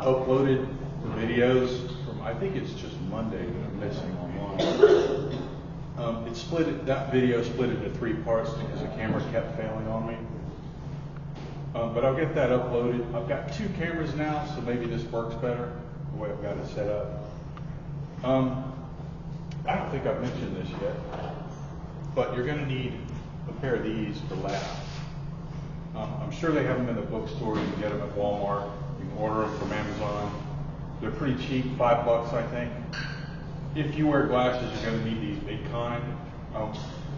uploaded videos from, I think it's just Monday that I'm missing online. It's split, that video split into 3 parts because the camera kept failing on me. But I'll get that uploaded. I've got 2 cameras now, so maybe this works better, the way I've got it set up. I don't think I've mentioned this yet, but you're gonna need a pair of these for lab. I'm sure they have them in the bookstore. You can get them at Walmart. You can order them from Amazon. They're pretty cheap, $5 I think. If you wear glasses, you're going to need these big kind.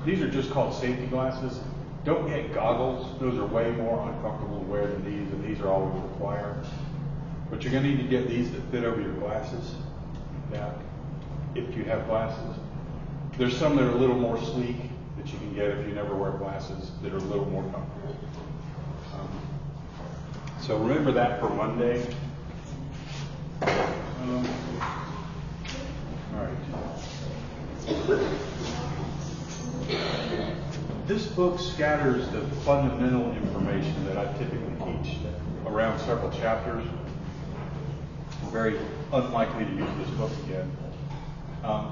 These are just called safety glasses. Don't get goggles. Those are way more uncomfortable to wear than these, and these are all we require. But you're going to need to get these that fit over your glasses, if you have glasses. There's some that are a little more sleek that you can get if you never wear glasses that are a little more comfortable. So remember that for Monday. All right. This book scatters the fundamental information that I typically teach around several chapters. I'm very unlikely to use this book again.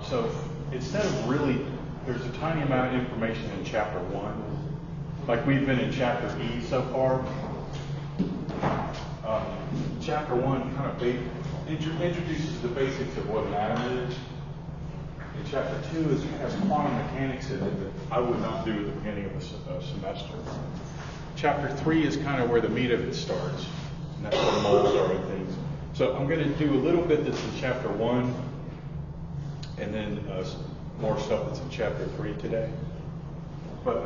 So instead of really, there's a tiny amount of information in chapter 1. Like we've been in chapter E so far. Chapter 1 kind of introduces the basics of what an atom is. And chapter 2 has quantum mechanics in it that I would not do at the beginning of a semester. Chapter 3 is kind of where the meat of it starts. And that's where moles are and things. So I'm going to do a little bit that's in chapter 1, and then more stuff that's in chapter 3 today. But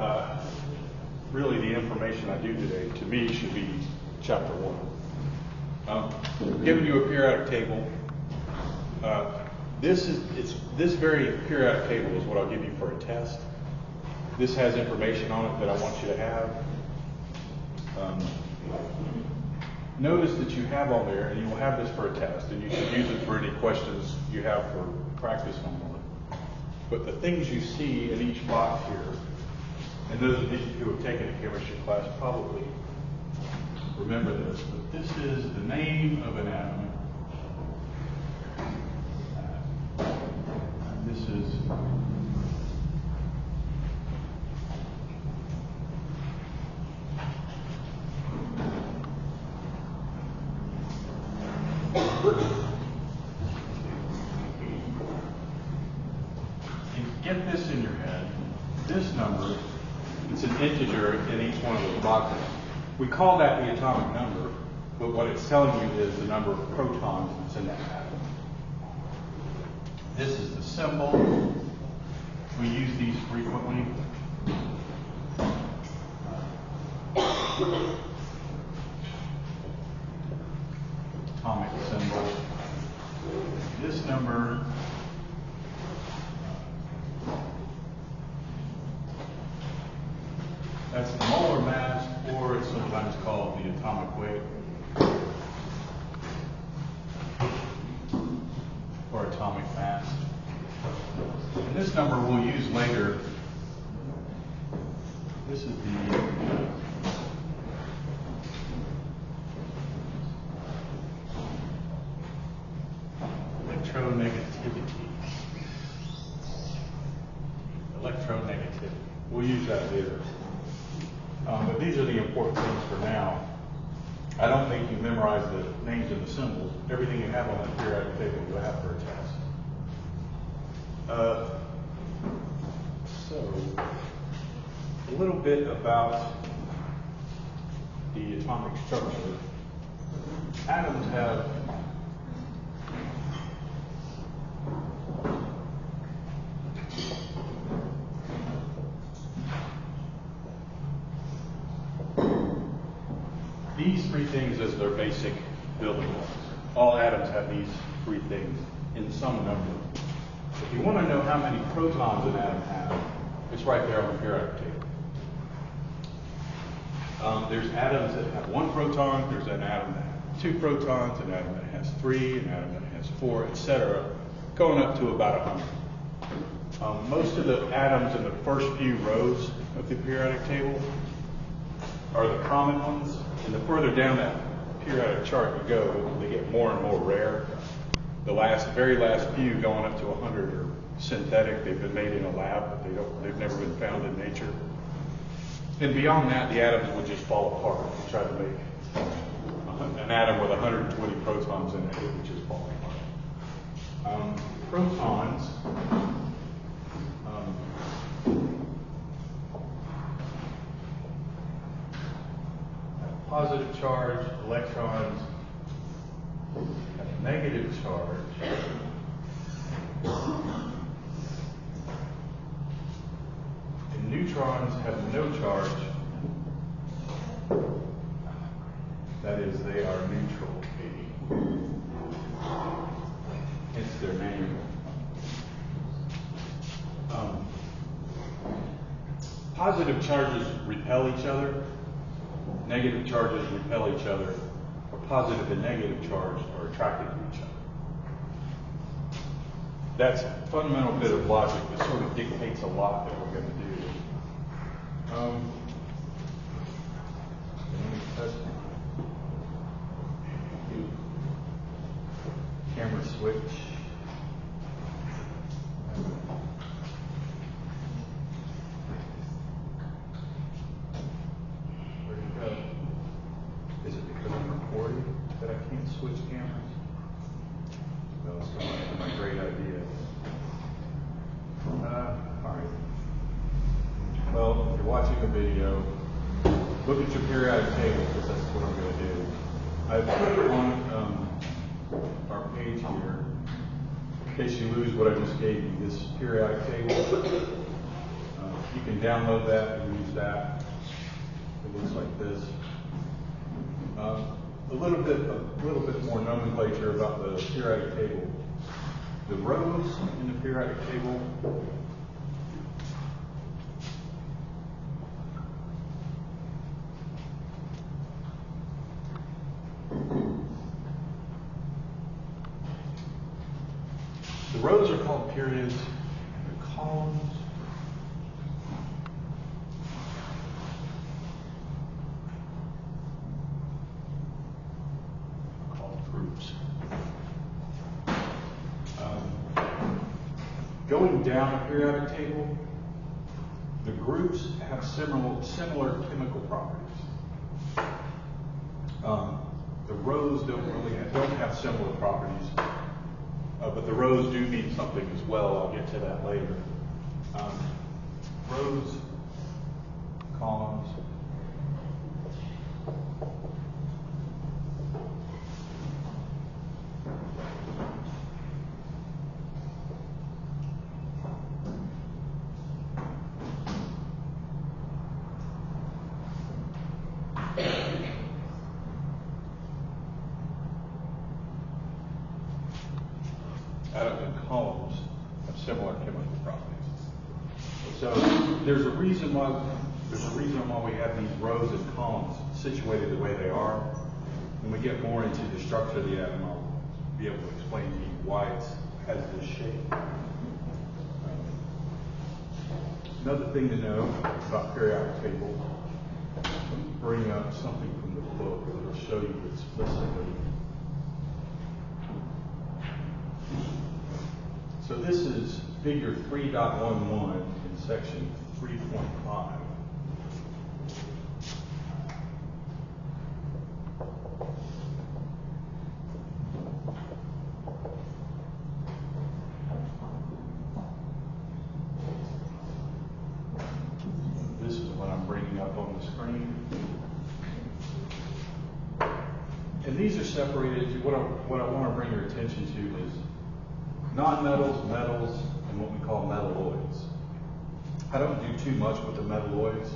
really the information I do today, to me, should be chapter 1. I'm giving you a periodic table. This very periodic table is what I'll give you for a test. This has information on it that I want you to have. Notice that you have on there, and you will have this for a test, and you should use it for any questions you have for practice homework. But the things you see in each box here, and those of you who have taken a chemistry class probably remember this, but this is the name of an atom. This is get this in your head. This number, it's an integer in each one of those boxes. We call that the atomic number, but what it's telling you is the number of protons that's in that atom. This is the symbol. We use these frequently. Atomic symbol. This number that's the molar mass, or it's sometimes called the atomic weight, or atomic mass. And this number we'll use later. This is the electronegativity. Electronegativity. We'll use that later. But these are the important things for now. I don't think you memorize the names and the symbols. Everything you have on that periodic table you'll have for a test. So, a little bit about the atomic structure. Atoms have these 3 things as their basic building blocks. All atoms have these 3 things in some number. If you want to know how many protons an atom has, it's right there on the periodic table. There's atoms that have 1 proton, there's an atom that has 2 protons, an atom that has 3, an atom that has 4, etc., going up to about 100. Most of the atoms in the first few rows of the periodic table are the common ones, and the further down that periodic chart you go, they get more and more rare. The very last few going up to 100 are synthetic. They've been made in a lab, but they've never been found in nature. And beyond that, the atoms would just fall apart. If you tried to make an atom with 120 protons in it, it would just fall apart. Protons have positive charge, electrons have a negative charge, and neutrons have no charge. That is, they are neutral, hence their name. Positive charges repel each other, negative charges repel each other, or positive and negative charge are attracted to each other. That's a fundamental bit of logic that sort of dictates a lot that we're going to do. Camera switch. Where'd it go? Is it because I'm recording that I can't switch cameras? No, it's not my great idea. Alright. Well, if you're watching the video, look at your periodic table, because that's what I'm going to do. I've put on our page here, in case you lose what I just gave you, this periodic table. You can download that and use that. It looks like this. A little bit more nomenclature about the periodic table. The rows in the periodic table are called periods, and the columns are called groups. Going down a periodic table, the groups have similar chemical properties. The rows don't have similar properties. But the rows do mean something as well. I'll get to that later. Rows, columns. Atoms and columns have similar chemical properties. So there's a reason why we have these rows and columns situated the way they are. When we get more into the structure of the atom, I'll be able to explain to you why it has this shape. Another thing to know about periodic table, let me bring up something from the book that will show you explicitly. So this is figure 3.11 in section 3.5. This is what I'm bringing up on the screen. And these are separated into what I want to bring your attention to is nonmetals, metals, and what we call metalloids. I don't do too much with the metalloids.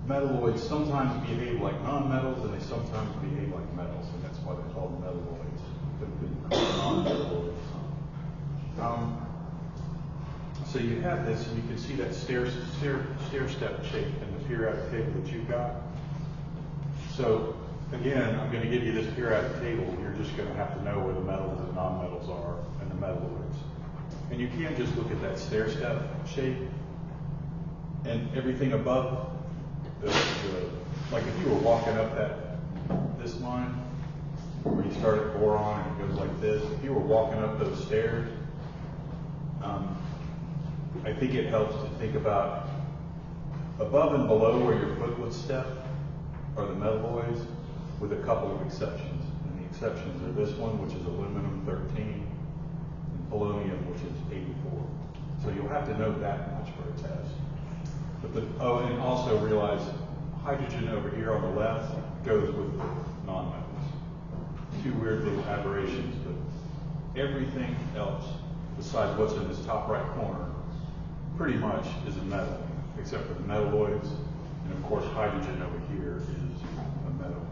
Metalloids sometimes behave like nonmetals, and they sometimes behave like metals, and that's why they're called metalloids. They're called non-metalloids. So you have this, and you can see that stair-step shape in the periodic table that you've got. So again, I'm going to give you this periodic table. You're just going to have to know where the metals and nonmetals are and the metalloids. And you can't just look at that stair-step shape and everything above like if you were walking up this line, where you start at boron and it goes like this. If you were walking up those stairs, I think it helps to think about above and below where your foot would step are the metalloids, with a couple of exceptions. And the exceptions are this one, which is aluminum 13, and polonium, which is 84. So you'll have to know that much for a test. But and also realize hydrogen over here on the left goes with the nonmetals. Two weird little aberrations, but everything else besides what's in this top right corner pretty much is a metal, except for the metalloids, and of course hydrogen over here is a metal.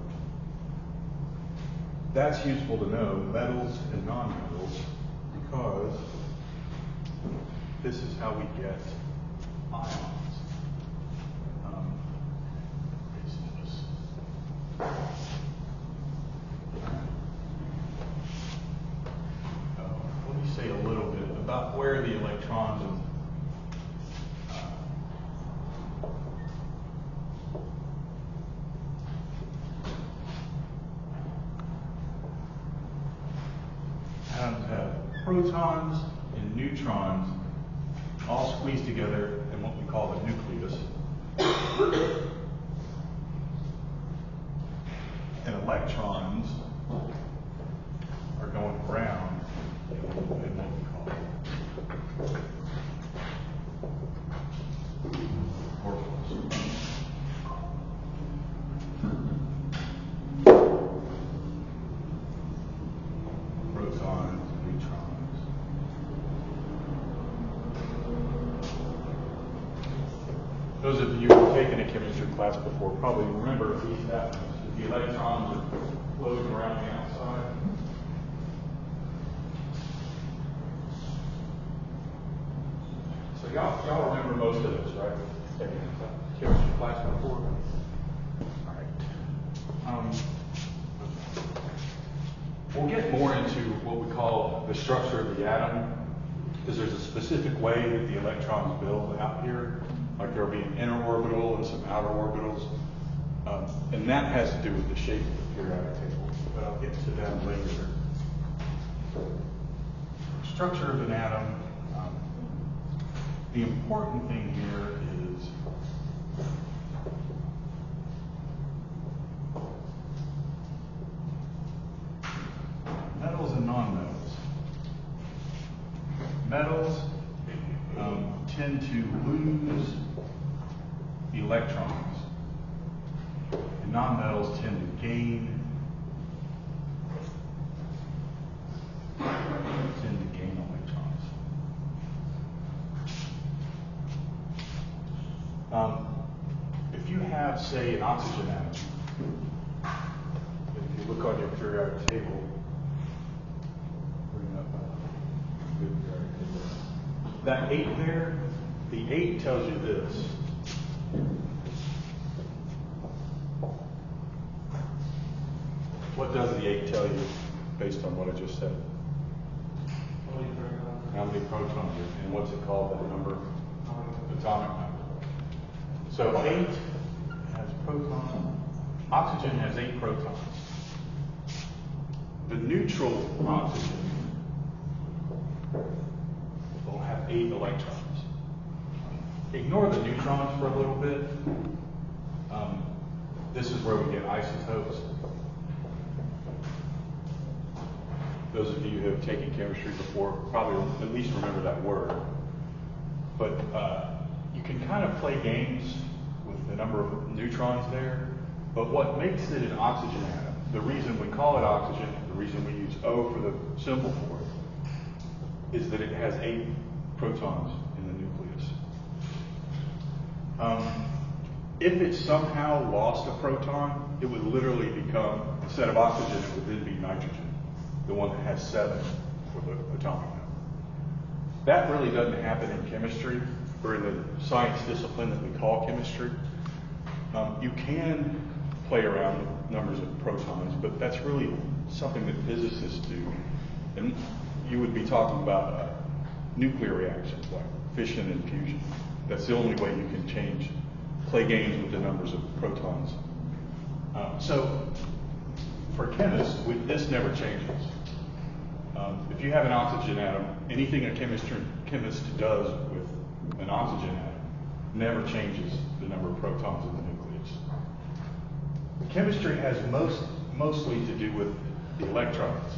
That's useful to know, metals and nonmetals, because this is how we get ions. Let me say a little bit about where the electrons atoms have protons and neutrons all squeezed together in what we call the nucleus. And electrons are going around in what we call orbitals. Protons, neutrons. Those of you who've taken a chemistry class before probably remember these atoms. The electrons are floating around the outside. So y'all remember most of this, right? Taking a chemistry class before. All right. We'll get more into what we call the structure of the atom, because there's a specific way that the electrons build out here. Like there'll be an inner orbital and some outer orbitals. And that has to do with the shape of the periodic table, but I'll get to that later. Structure of an atom. The important thing here is metals and nonmetals. Metals tend to lose electrons. And nonmetals tend to gain electrons. If you have, say, an oxygen atom, if you look on your periodic table, bring up a good periodic table. That 8 there, the 8 tells you this. What does the 8 tell you based on what I just said? How many protons and what's it called, that number? Atomic number. So 8 has protons. Oxygen has 8 protons. The neutral oxygen will have 8 electrons. Ignore the neutrons for a little bit. This is where we get isotopes. Those of you who have taken chemistry before probably at least remember that word. But you can kind of play games with the number of neutrons there. But what makes it an oxygen atom, the reason we call it oxygen, the reason we use O for the symbol for it, is that it has 8 protons in the nucleus. If it somehow lost a proton, it would literally become, instead of oxygen, it would then be nitrogen, the one that has 7 for the atomic number. That really doesn't happen in chemistry, or in the science discipline that we call chemistry. You can play around with numbers of protons, but that's really something that physicists do. And you would be talking about nuclear reactions like fission and fusion. That's the only way you can play games with the numbers of protons. So for chemists, this never changes. If you have an oxygen atom, anything a chemist does with an oxygen atom never changes the number of protons in the nucleus. The chemistry has mostly to do with the electrons,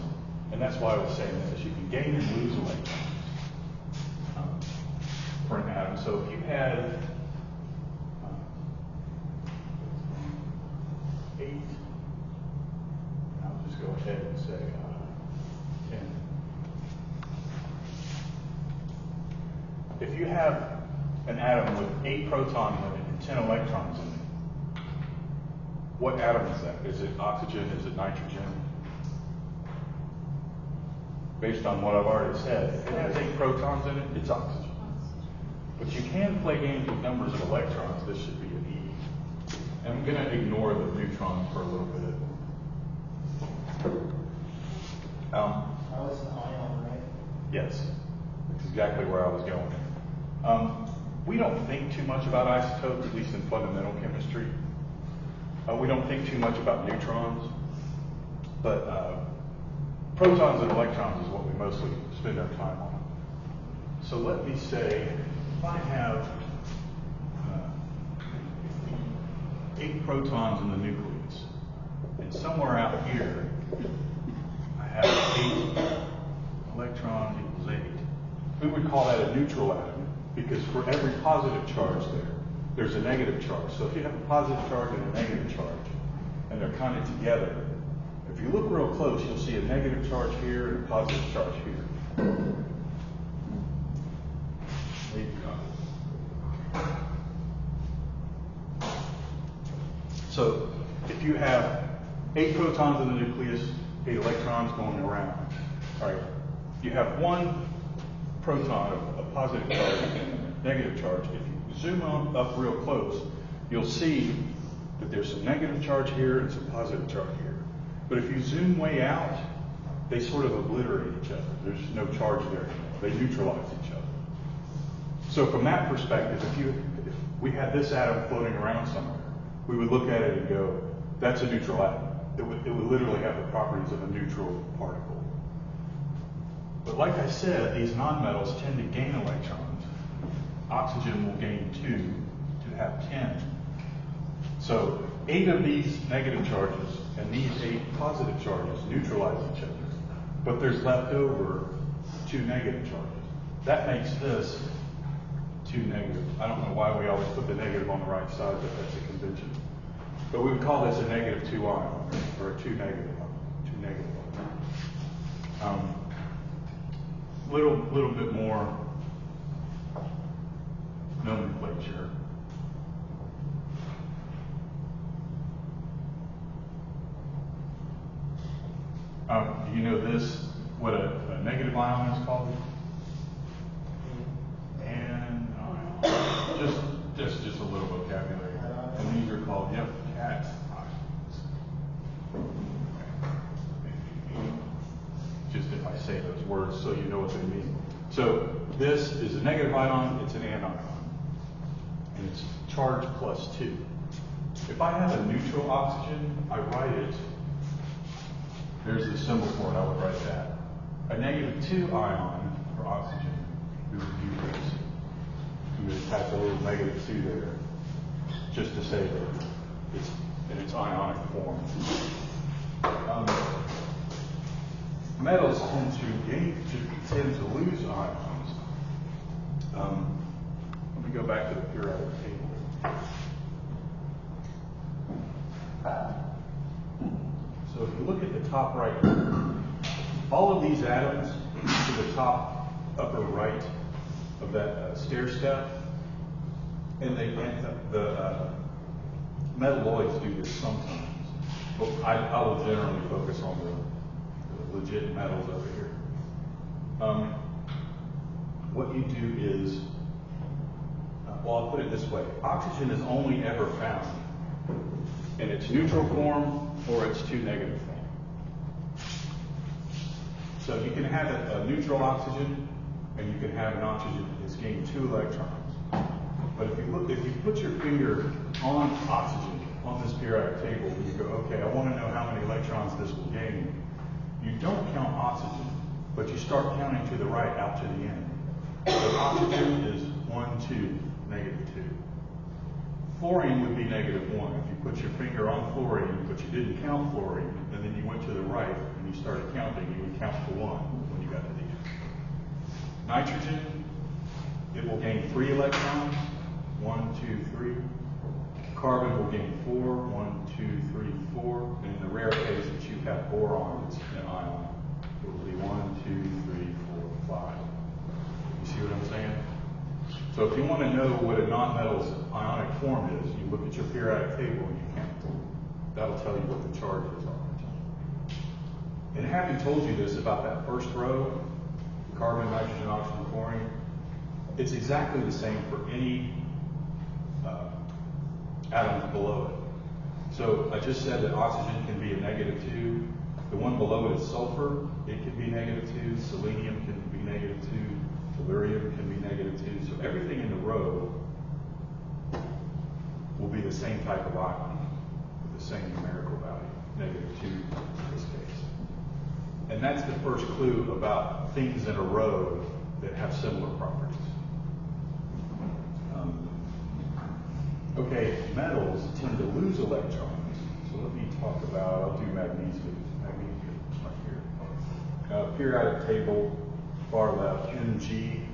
and that's why I was saying this. You can gain and lose electrons for an atom. So if you had 8, I'll just go ahead and say 10. If you have an atom with 8 protons in it and 10 electrons in it, what atom is that? Is it oxygen? Is it nitrogen? Based on what I've already said, if it has 8 protons in it, it's oxygen. But you can play games with numbers of electrons. This should be an E. And I'm going to ignore the neutrons for a little bit. It's an ion, right? Yes, that's exactly where I was going. We don't think too much about isotopes, at least in fundamental chemistry. We don't think too much about neutrons, but protons and electrons is what we mostly spend our time on. So let me say, if I have 8 protons in the nucleus, and somewhere out here, I have 8 electrons equals 8. We would call that a neutral atom, because for every positive charge there's a negative charge. So if you have a positive charge and a negative charge, and they're kind of together, if you look real close, you'll see a negative charge here and a positive charge here. There you go. So if you have 8 protons in the nucleus, 8 electrons going around, right? You have one proton of a positive charge and a negative charge. If you zoom up real close, you'll see that there's some negative charge here and some positive charge here. But if you zoom way out, they sort of obliterate each other. There's no charge there anymore. They neutralize each other. So from that perspective, if we had this atom floating around somewhere, we would look at it and go, that's a neutral atom. It would literally have the properties of a neutral particle. But like I said, these nonmetals tend to gain electrons. Oxygen will gain 2 to have 10. So 8 of these negative charges and these 8 positive charges neutralize each other. But there's left over 2 negative charges. That makes this 2 negative. I don't know why we always put the negative on the right side, but that's a convention. But we would call this a -2 ion, or a 2 negative ion. Little bit more nomenclature. Do you know this? What a negative ion is called? And just a little vocabulary. And these are called cat ions. Just if I say those words so you know what they mean. So this is a negative ion, it's an anion. And it's charge +2. If I have a neutral oxygen, I write it. There's the symbol for it, I would write that. A -2 ion for oxygen, we would do this. We would attach a little -2 there, just to say that it's in its ionic form. Metals tend to lose ions. Let me go back to the periodic table. So if you look at the top right, all of these atoms to the top upper right of that stair step, and the metalloids do this sometimes. But I will generally focus on the legit metals over here. What you do is, well, I'll put it this way: oxygen is only ever found in its neutral form or its 2 negative form. So you can have a neutral oxygen, and you can have an oxygen that's gained 2 electrons. But if you put your finger on oxygen, on this periodic table, you go, okay, I want to know how many electrons this will gain. You don't count oxygen, but you start counting to the right out to the end. So oxygen is 1, 2, -2. Fluorine would be -1. If you put your finger on fluorine, but you didn't count fluorine, and then you went to the right and you started counting, you would count to 1 when you got to the end. Nitrogen, it will gain 3 electrons, 1, 2, 3. Carbon will gain 4, 1, 2, 3, 4. And in the rare case that you have boron, it's an ion. It will be 1, 2, 3, 4, 5. You see what I'm saying? So if you want to know what a nonmetal's ionic form is, you look at your periodic table and you count them. That'll tell you what the charges are. And having told you this about that first row, carbon, nitrogen, oxygen, chlorine, it's exactly the same for any atoms below it. So I just said that oxygen can be a -2. The one below it is sulfur. It can be -2. Selenium can be -2. Tellurium can be -2. So everything in the row will be the same type of ion with the same numerical value, -2 in this case. And that's the first clue about things in a row that have similar properties. Okay, metals tend to lose electrons. So let me talk about, I'll do magnesium. Magnesium right here. Periodic table, far left, Mg.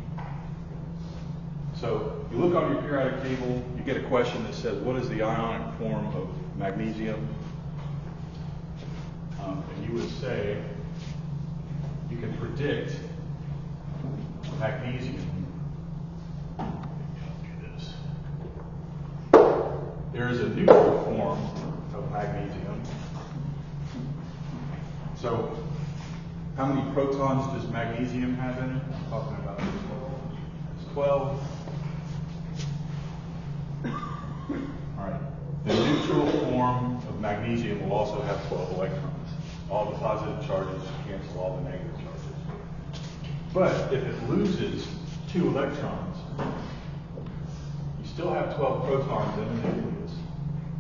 So you look on your periodic table, you get a question that says, what is the ionic form of magnesium? And you would say, you can predict magnesium. There is a neutral form of magnesium. So, how many protons does magnesium have in it? I'm talking about this one. It's 12. All right. The neutral form of magnesium will also have 12 electrons. All the positive charges cancel all the negative charges. But if it loses 2 electrons, you still have 12 protons in the nucleus,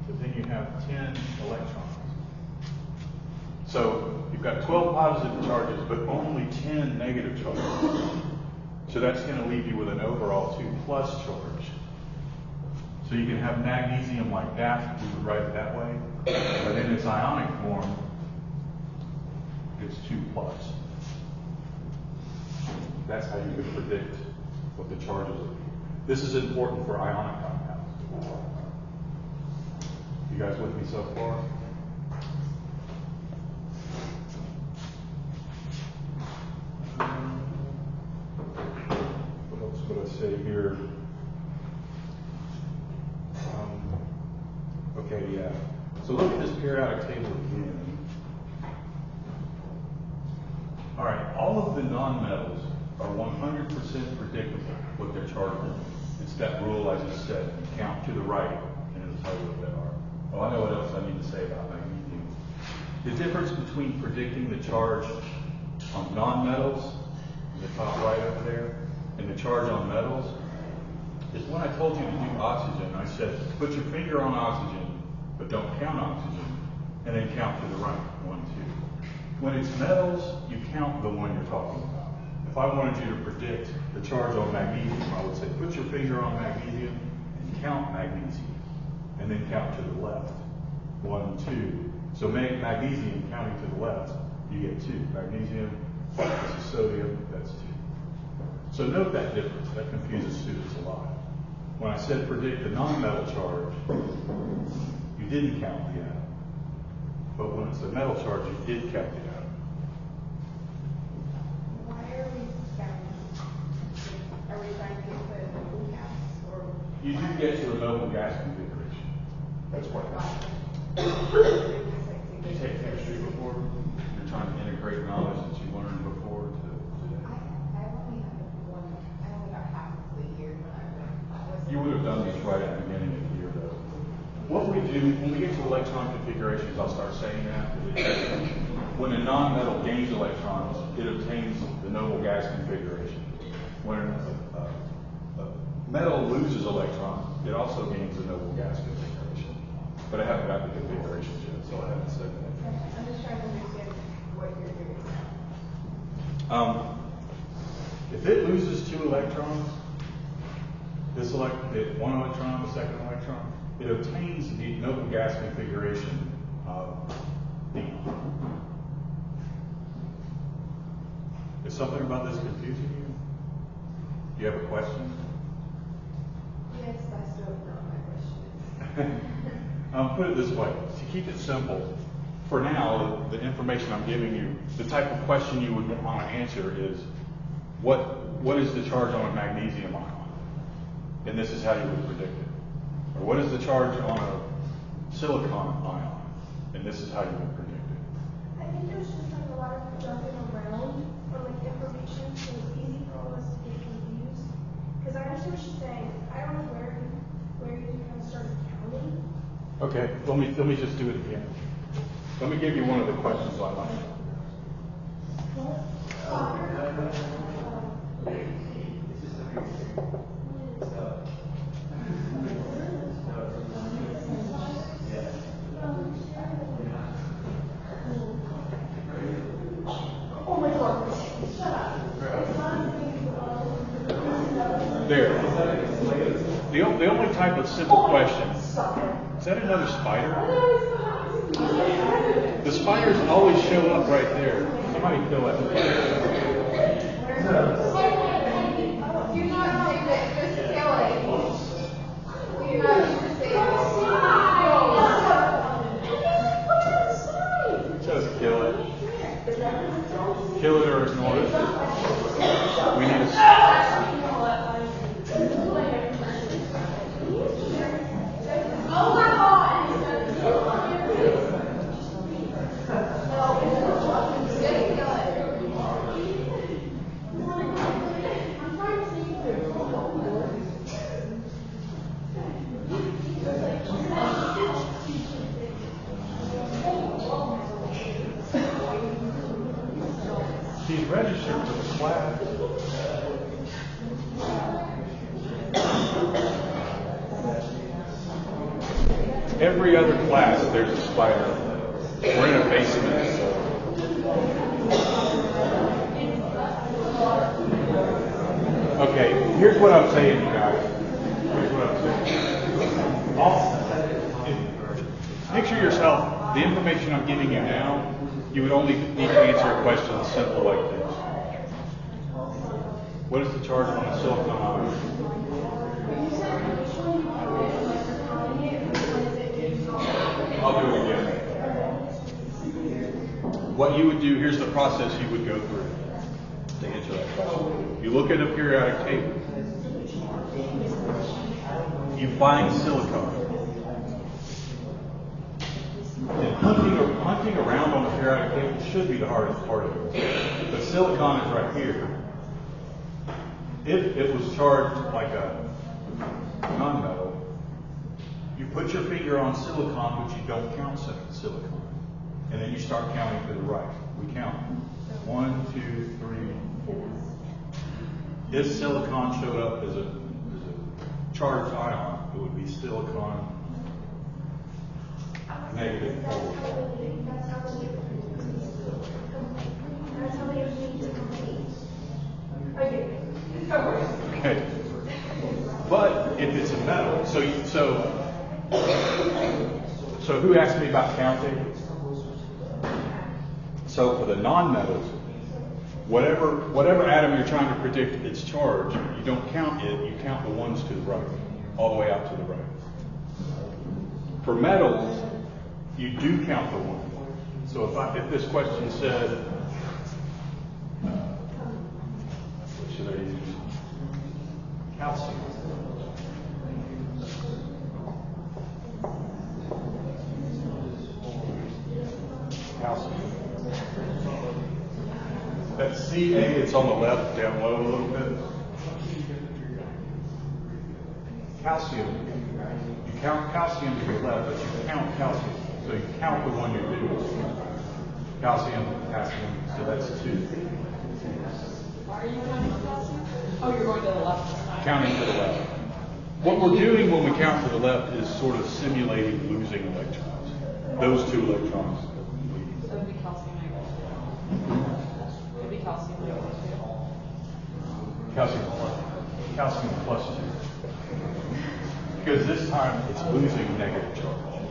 but then you have 10 electrons. So you've got 12 positive charges, but only 10 negative charges. So that's going to leave you with an overall 2+ charge. So you can have magnesium like that, we would write it that way, but in its ionic form, it's 2+. That's how you could predict what the charges are. This is important for ionic compounds. You guys with me so far? What else would I say here? Okay, yeah. So look at this periodic table again. All right, all of the nonmetals are 100% predictable what their charge is. It's that rule I just said. You count to the right, and it'll tell you what they are. Oh, I know what else I need to say about magnesium. The difference between predicting the charge on nonmetals, in the top right over there, and the charge on metals, is when I told you to do oxygen, I said, put your finger on oxygen, but don't count oxygen, and then count to the right, 1, 2. When it's metals, you count the one you're talking about. If I wanted you to predict the charge on magnesium, I would say, put your finger on magnesium and count magnesium, and then count to the left, 1, 2. So make magnesium counting to the left, you get 2. Magnesium, this is sodium, that's 2. So note that difference. That confuses students a lot. When I said predict the nonmetal charge, you didn't count the atom. But when it's a metal charge, you did count the atom. Why are we counting? Are we trying to get the noble gas? Or You do get to a noble gas configuration. That's what you take chemistry before. You're trying to integrate knowledge that you learned before to today. I only got half of the year when I was. You would have done this right at the beginning of the year, though. What we do, when we get to electron configurations, I'll start saying that. When a nonmetal gains electrons, it obtains the noble gas configuration. When a metal loses electrons, it also gains the noble gas configuration. but I haven't got the configurations yet, so I haven't said that. I'm just trying to understand what you're doing now. If it loses 2 electrons, one electron, the second electron, it obtains the noble gas configuration of D. Is something about this confusing you? Do you have a question? Yes, that's still not my question. Put it this way, to keep it simple, for now, the information I'm giving you, the type of question you would want to answer is, what is the charge on a magnesium ion? And this is how you would predict it. Or what is the charge on a silicon ion? And this is how you would predict it. I think there's just like a lot of jumping around for like information, so it's easy for all of us to get confused. Because I understand what she's saying. I don't know where you kind of started counting. Okay, let me just do it again. Let me give you one of the questions I like. Oh my God! Shut up. There. The only type of simple question. Is that another spider? The spiders always show up right there. Somebody kill that spider. Do not say that. Just kill it. Do not say that. Just kill it. Kill it or ignore it. We need a. Oh my God! He's registered for the class. Every other class, there's a spider. We're in a basement, so. Okay, here's what I'm saying, you guys. Here's what I'm saying. Picture yourself, the information I'm giving you now, you would only need to answer a question simple like this. What is the charge on a silicon ion? I'll do it again. What you would do, here's the process you would go through to answer that question. You look at a periodic table. You find silicon. And hunting around on the periodic table should be the hardest part of it. But silicon is right here. If it was charged like a nonmetal, you put your finger on silicon, but you don't count silicon. And then you start counting to the right. We count 1, 2, 3, 4. If silicon showed up as a charged ion, it would be silicon negative. That's how they need to complete. Okay. But if it's a metal, so who asked me about counting? So for the non-metals, whatever atom you're trying to predict its charge, you don't count it, you count the ones to the right, all the way out to the right. For metals, you do count the one. So if this question said, what should I use? Calcium. Calcium. That's Ca, it's on the left, down low a little bit. Calcium. You count calcium to the left, but you count calcium. So you count the one you're doing. Calcium, potassium, so that's 2. Are you counting calcium? Oh, you're going to the left. Counting to the left. What we're doing when we count to the left is sort of simulating losing electrons. Those two electrons. So it'd be calcium negative. It'd be calcium negative too. Calcium plus 2. Because this time it's losing negative charge.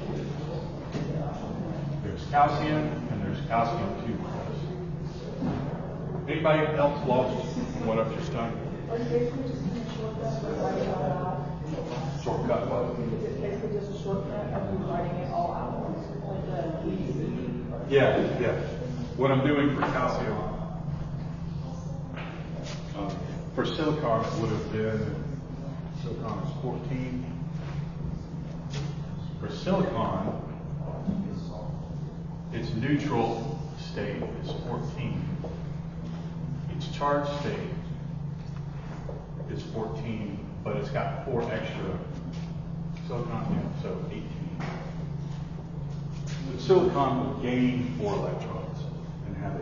There's calcium and there's calcium 2 plus. Anybody else lost what I've just done? Or basically just kind of shortcut for writing it all out. Shortcut what? It's basically just a shortcut of writing it all out. Like the EDC. Yeah. What I'm doing for calcium, for silicon it would have been, silicon is 14. For silicon, its neutral state is 14. Its charge state is 14, but it's got 4 extra silicon, so 18. The silicon would gain 4 electrons and have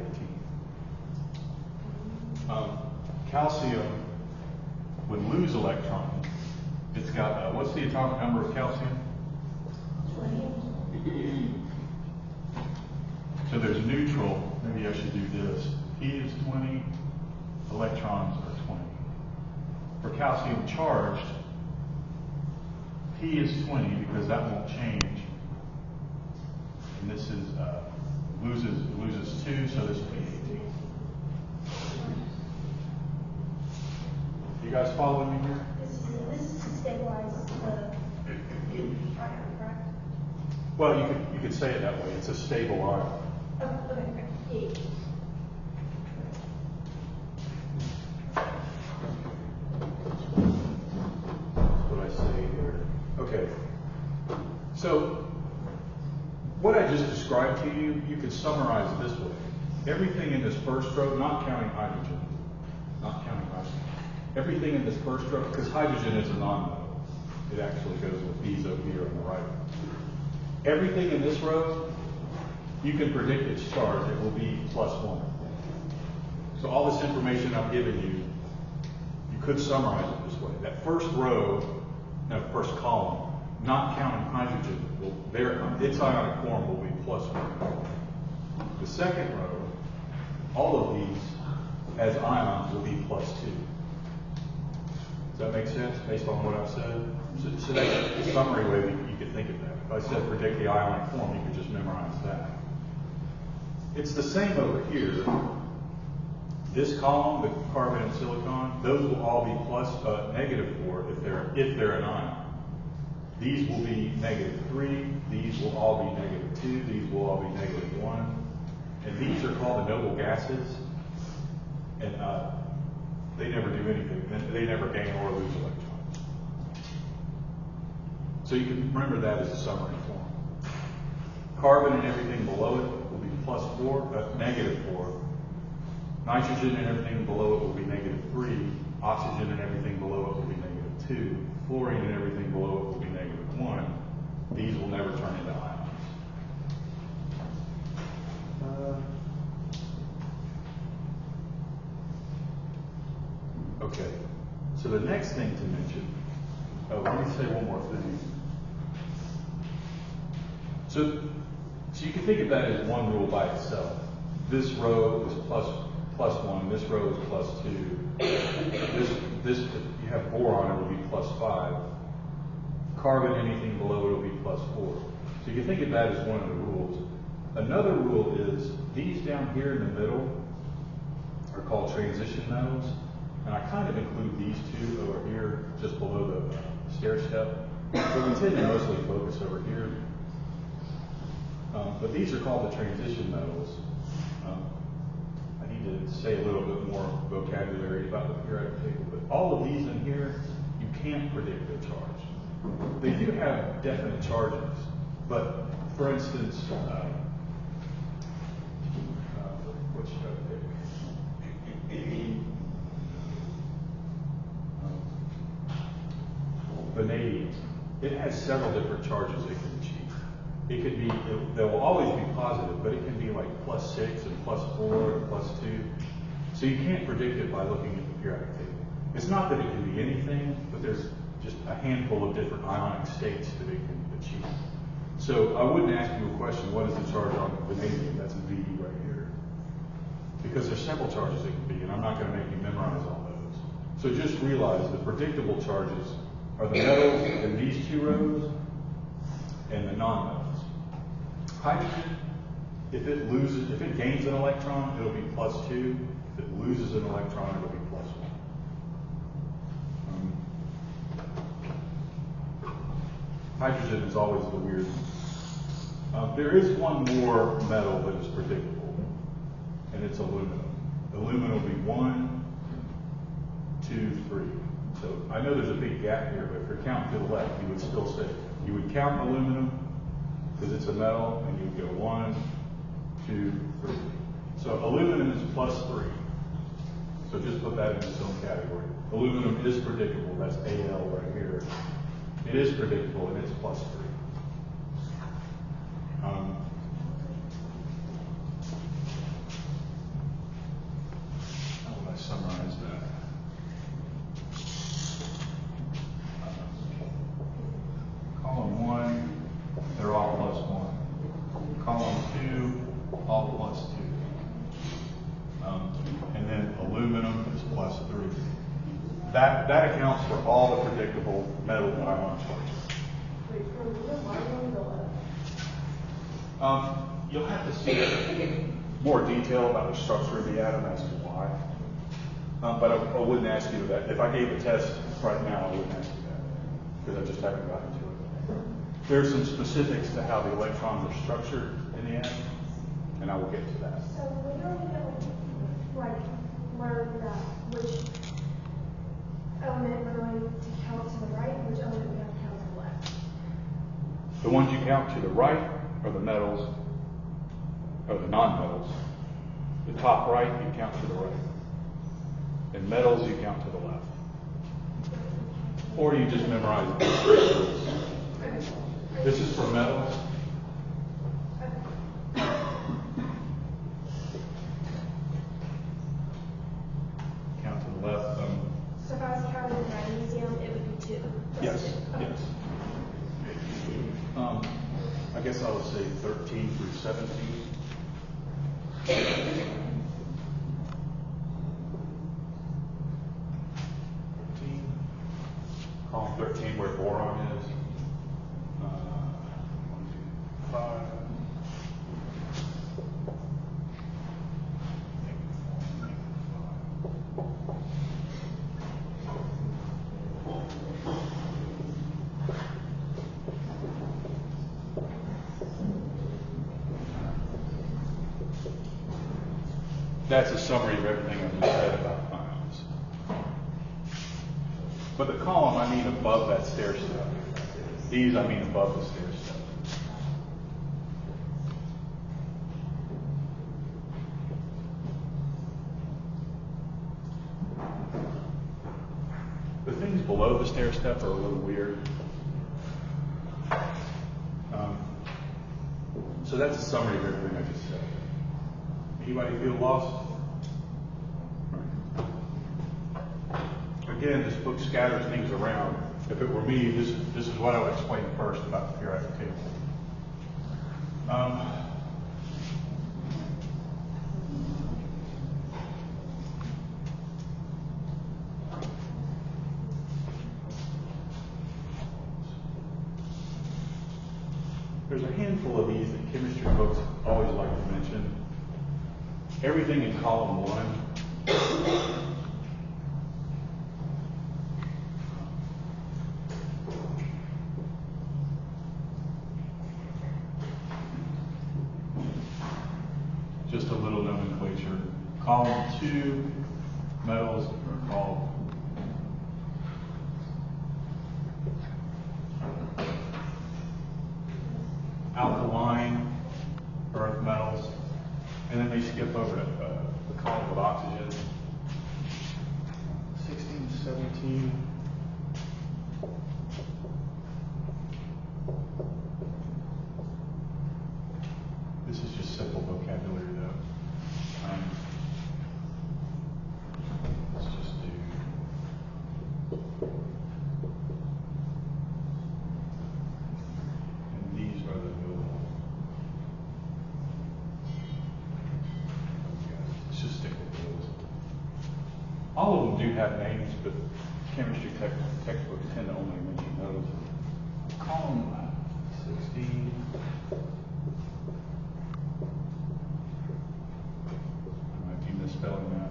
18. Calcium would lose electrons. It's got, what's the atomic number of calcium? 20. So there's neutral, maybe I should do this. P is 20, electrons are 20. For calcium charged, P is 20 because that won't change. And this is, loses 2, so this will be 18. You guys following me here? This is to stabilize the ion, correct? Well, you could say it that way. It's a stable ion. Oh, okay. Yeah. What I say here. Okay. So, what I just described to you, you could summarize it this way. Everything in this first row, not counting hydrogen, everything in this first row, because hydrogen is a non-metal. It actually goes with these over here on the right. Everything in this row, you can predict its charge. It will be +1. So all this information I've given you, you could summarize it this way. That first row, no, first column, not counting hydrogen, its ionic form will be +1. The second row, all of these as ions will be +2. Does that make sense based on what I've said? So that's the summary way that you could think of that. If I said predict the ionic form, you could just memorize that. It's the same over here. This column, the carbon and silicon, those will all be -4 if they're an ion. These will be -3. These will all be -2. These will all be -1. And these are called the noble gases. And they never do anything. They never gain or lose electrons. So you can remember that as a summary form. Carbon and everything below it will be -4. Nitrogen and everything below it will be -3. Oxygen and everything below it will be -2. Fluorine and everything below it will be -1. These will never turn into ions. Okay, so the next thing to mention, let me say one more thing. So you can think of that as one rule by itself. This row is +1, this row is +2. This you have boron, it will be +5. Carbon, anything below it will be +4. So you can think of that as one of the rules. Another rule is these down here in the middle are called transition nodes. And I kind of include these two over here, just below the stair step. But we tend to mostly focus over here. But these are called the transition nodes. I need to say a little bit more vocabulary about the periodic table. But all of these in here, you can't predict their charge. They do have definite charges. But for instance, what should I pick? Vanadium. It has several different charges it can achieve. It could be, they will always be positive, but it can be like +6 and +4 and +2. So you can't predict it by looking at the periodic table. It's not that it can be anything, but there's just a handful of different ionic states that it can achieve. So I wouldn't ask you a question, what is the charge on vanadium? That's a V right here. Because there's several charges it can be, and I'm not going to make you memorize all those. So just realize the predictable charges are the metals in these two rows and the non-metals. Hydrogen, if it gains an electron, it'll be +2. If it loses an electron, it'll be +1. Hydrogen is always the weird one. There is one more metal that is predictable, and it's aluminum. Aluminum will be 1, 2, 3. So I know there's a big gap here, but if you're counting to the left, you would still say, you would count aluminum because it's a metal, and you would go 1, 2, 3. So aluminum is +3. So just put that in its own category. Aluminum is predictable. That's Al right here. It is predictable, and it's +3. How would I summarize that? Column 1, they're all +1. Column 2, all +2. And then aluminum is +3. That accounts for all the predictable metal ion charges. Wait, for aluminum, why are we on the left? You'll have to see more detail about the structure of the atom as to why. But I wouldn't ask you that. If I gave a test right now, I wouldn't ask you that because I just haven't gotten to it. There's some specifics to how the electrons are structured in the atom, and I will get to that. So we don't even like learn which element we're going to count to the right, which element we have to count to the left. The ones you count to the right are the metals, or the non-metals. The top right, you count to the right. And metals, you count to the left. Or you just memorize it. This is for metals. Count to the left. So if I was counting magnesium, it would be 2. Yes, yes. I guess I would say 13 through 17. 13. Column 13 where boron is. 1, 2, 5. That's a summary of everything I've just said about ions. But the column, I mean above that stair step. These, I mean above the stair step. The things below the stair step are a little weird. So that's a summary of everything I just said. Anybody feel lost? Again, this book scatters things around. If it were me, this is what I would explain first about the periodic table. There's a handful of these that chemistry books always like to mention. Everything in column 1. Just a little nomenclature. Column 2, metals are called alkaline earth metals, and then they skip over to the column of oxygen. 16, 17. This is just simple vocabulary though. Let's just do have names, but chemistry textbooks tend to only mention those. Column 16. I might be misspelling that.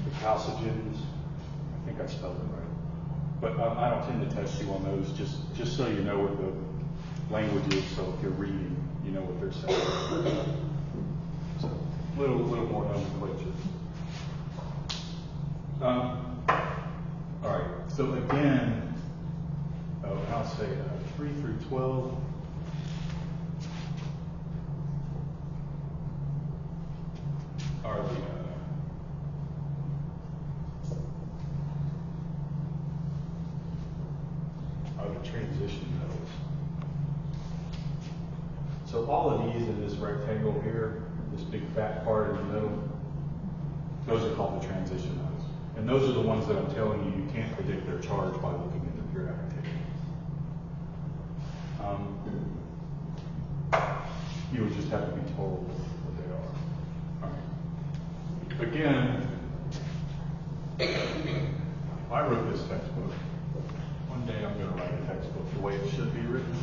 The calcogens, I think I spelled it right. But I don't tend to test you on those, just so you know what the language is, so if you're reading, you know what they're saying. So, little more nomenclature. All right, so again, I'll say 3 through 12. Are the transition metals. So all of these in this rectangle here, this big fat part in the middle, those are called the transition metals. And those are the ones that I'm telling you, you can't predict their charge by looking at the periodic table. You would just have to be told what they are. All right. Again, if I wrote this textbook, one day I'm going to write a textbook the way it should be written.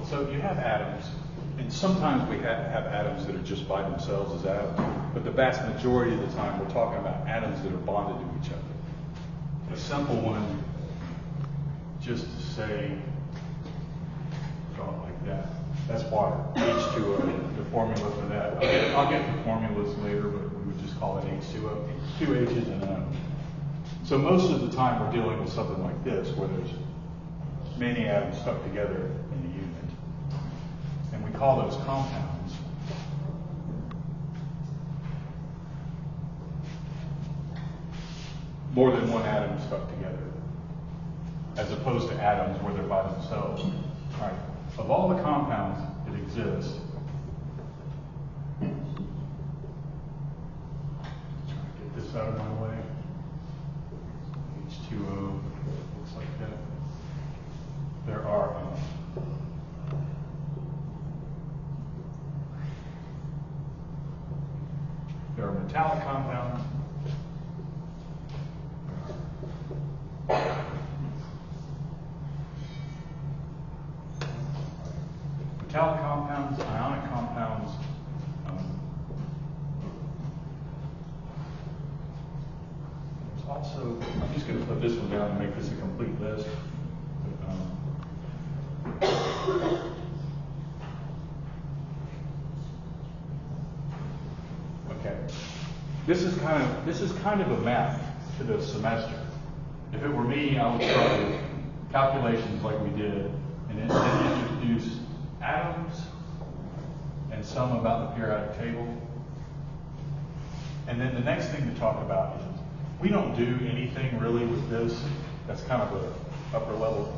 So you have atoms, and sometimes we have atoms that are just by themselves as atoms, but the vast majority of the time we're talking about atoms that are bonded to each other. A simple one, just to say, draw it like that, that's water, H2O, the formula for that. I'll get the formulas later, but we would just call it H2O, 2 H's and an O. So most of the time we're dealing with something like this, where there's many atoms stuck together in a unit. And we call those compounds. More than one atom stuck together, as opposed to atoms where they're by themselves. All right. Of all the compounds that exist, try to get this out of my way. H2O looks like that. There are metallic compounds. Metallic compounds, ionic compounds. There's also, I'm just going to put this one down and make this a complete list. Okay, this is kind of a map to the semester. If it were me, I would start with calculations like we did, and then introduce atoms and some about the periodic table. And then the next thing to talk about is we don't do anything really with this. That's kind of an upper level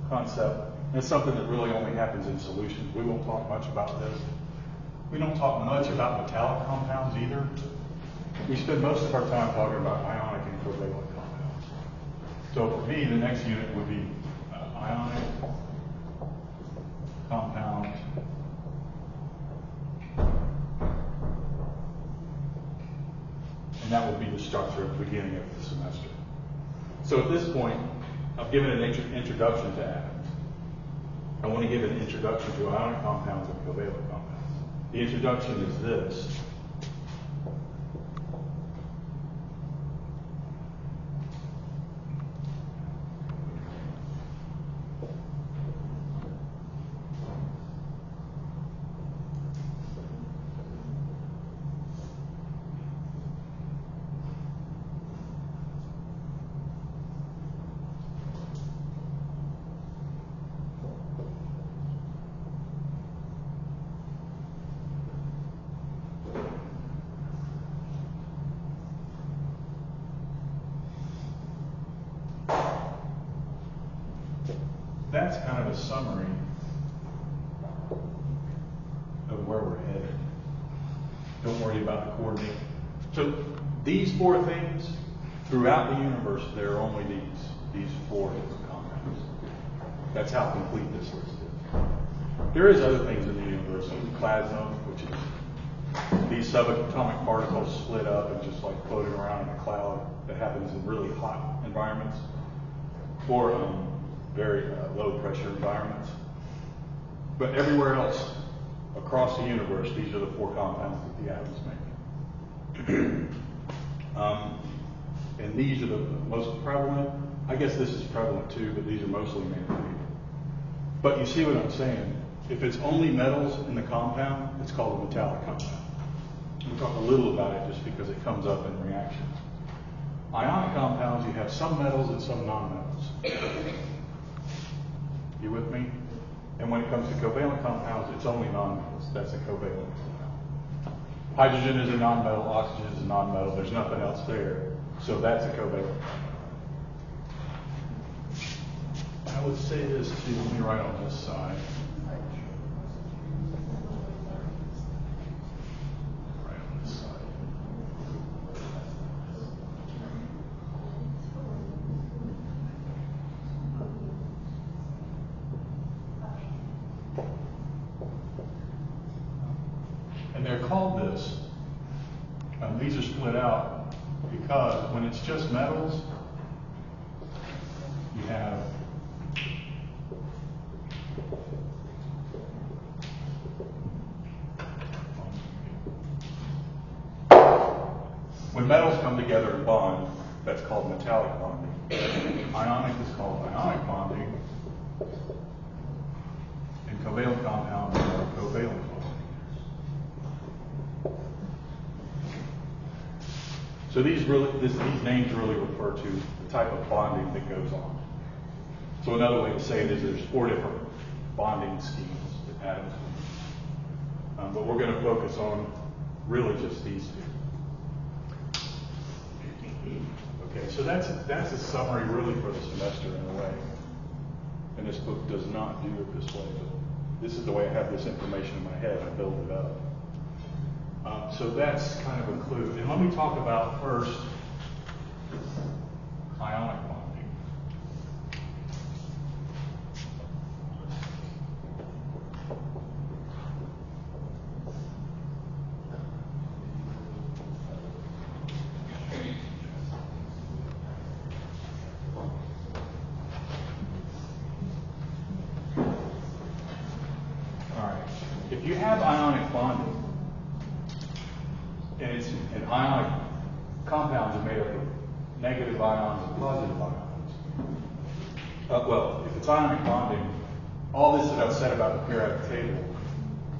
concept. And it's something that really only happens in solutions. We won't talk much about this. We don't talk much about metallic compounds either. We spend most of our time talking about ionic and covalent compounds. So for me, the next unit would be ionic compounds. And that would be the structure at the beginning of the semester. So at this point, I've given an introduction to atoms. I want to give an introduction to ionic compounds and covalent compounds. The introduction is this. That's kind of a summary of where we're headed. Don't worry about the coordinate. So these 4 things Throughout the universe, there are only these 4 different compounds. That's how complete this list is. There is other things in the universe, like plasma, which is these subatomic particles split up and just like floating around in a cloud. That happens in really hot environments or very low pressure environments. But everywhere else across the universe, these are the 4 compounds that the atoms make. And these are the most prevalent. I guess this is prevalent too, but these are mostly man-made. But you see what I'm saying? If it's only metals in the compound, it's called a metallic compound. We'll talk a little about it just because it comes up in reactions. Ionic compounds, you have some metals and some non-metals. You with me? And when it comes to covalent compounds, it's only non-metals. That's a covalent compound. Hydrogen is a non-metal, oxygen is a non-metal. There's nothing else there. So that's a covalent compound. I would say this too. Let me write on this side. Right on this side. And they're called this. These are split out because when it's just metals, you have when metals come together and bond, that's called metallic bonding. Ionic is called ionic bonding, and covalent compounds are covalent bonding. So these names really refer to the type of bonding that goes on. So another way to say it is there's 4 different bonding schemes that atoms use. But we're going to focus on really just these 2. Okay, so that's a summary really for the semester in a way. And this book does not do it this way, but this is the way I have this information in my head. I build it up. So that's kind of a clue. And let me talk about first ionic bonding. All right. If you have ionic bonding, and it's an ionic compounds are made up of negative ions and positive ions. Well, if it's ionic bonding, all this that I've said about the periodic table,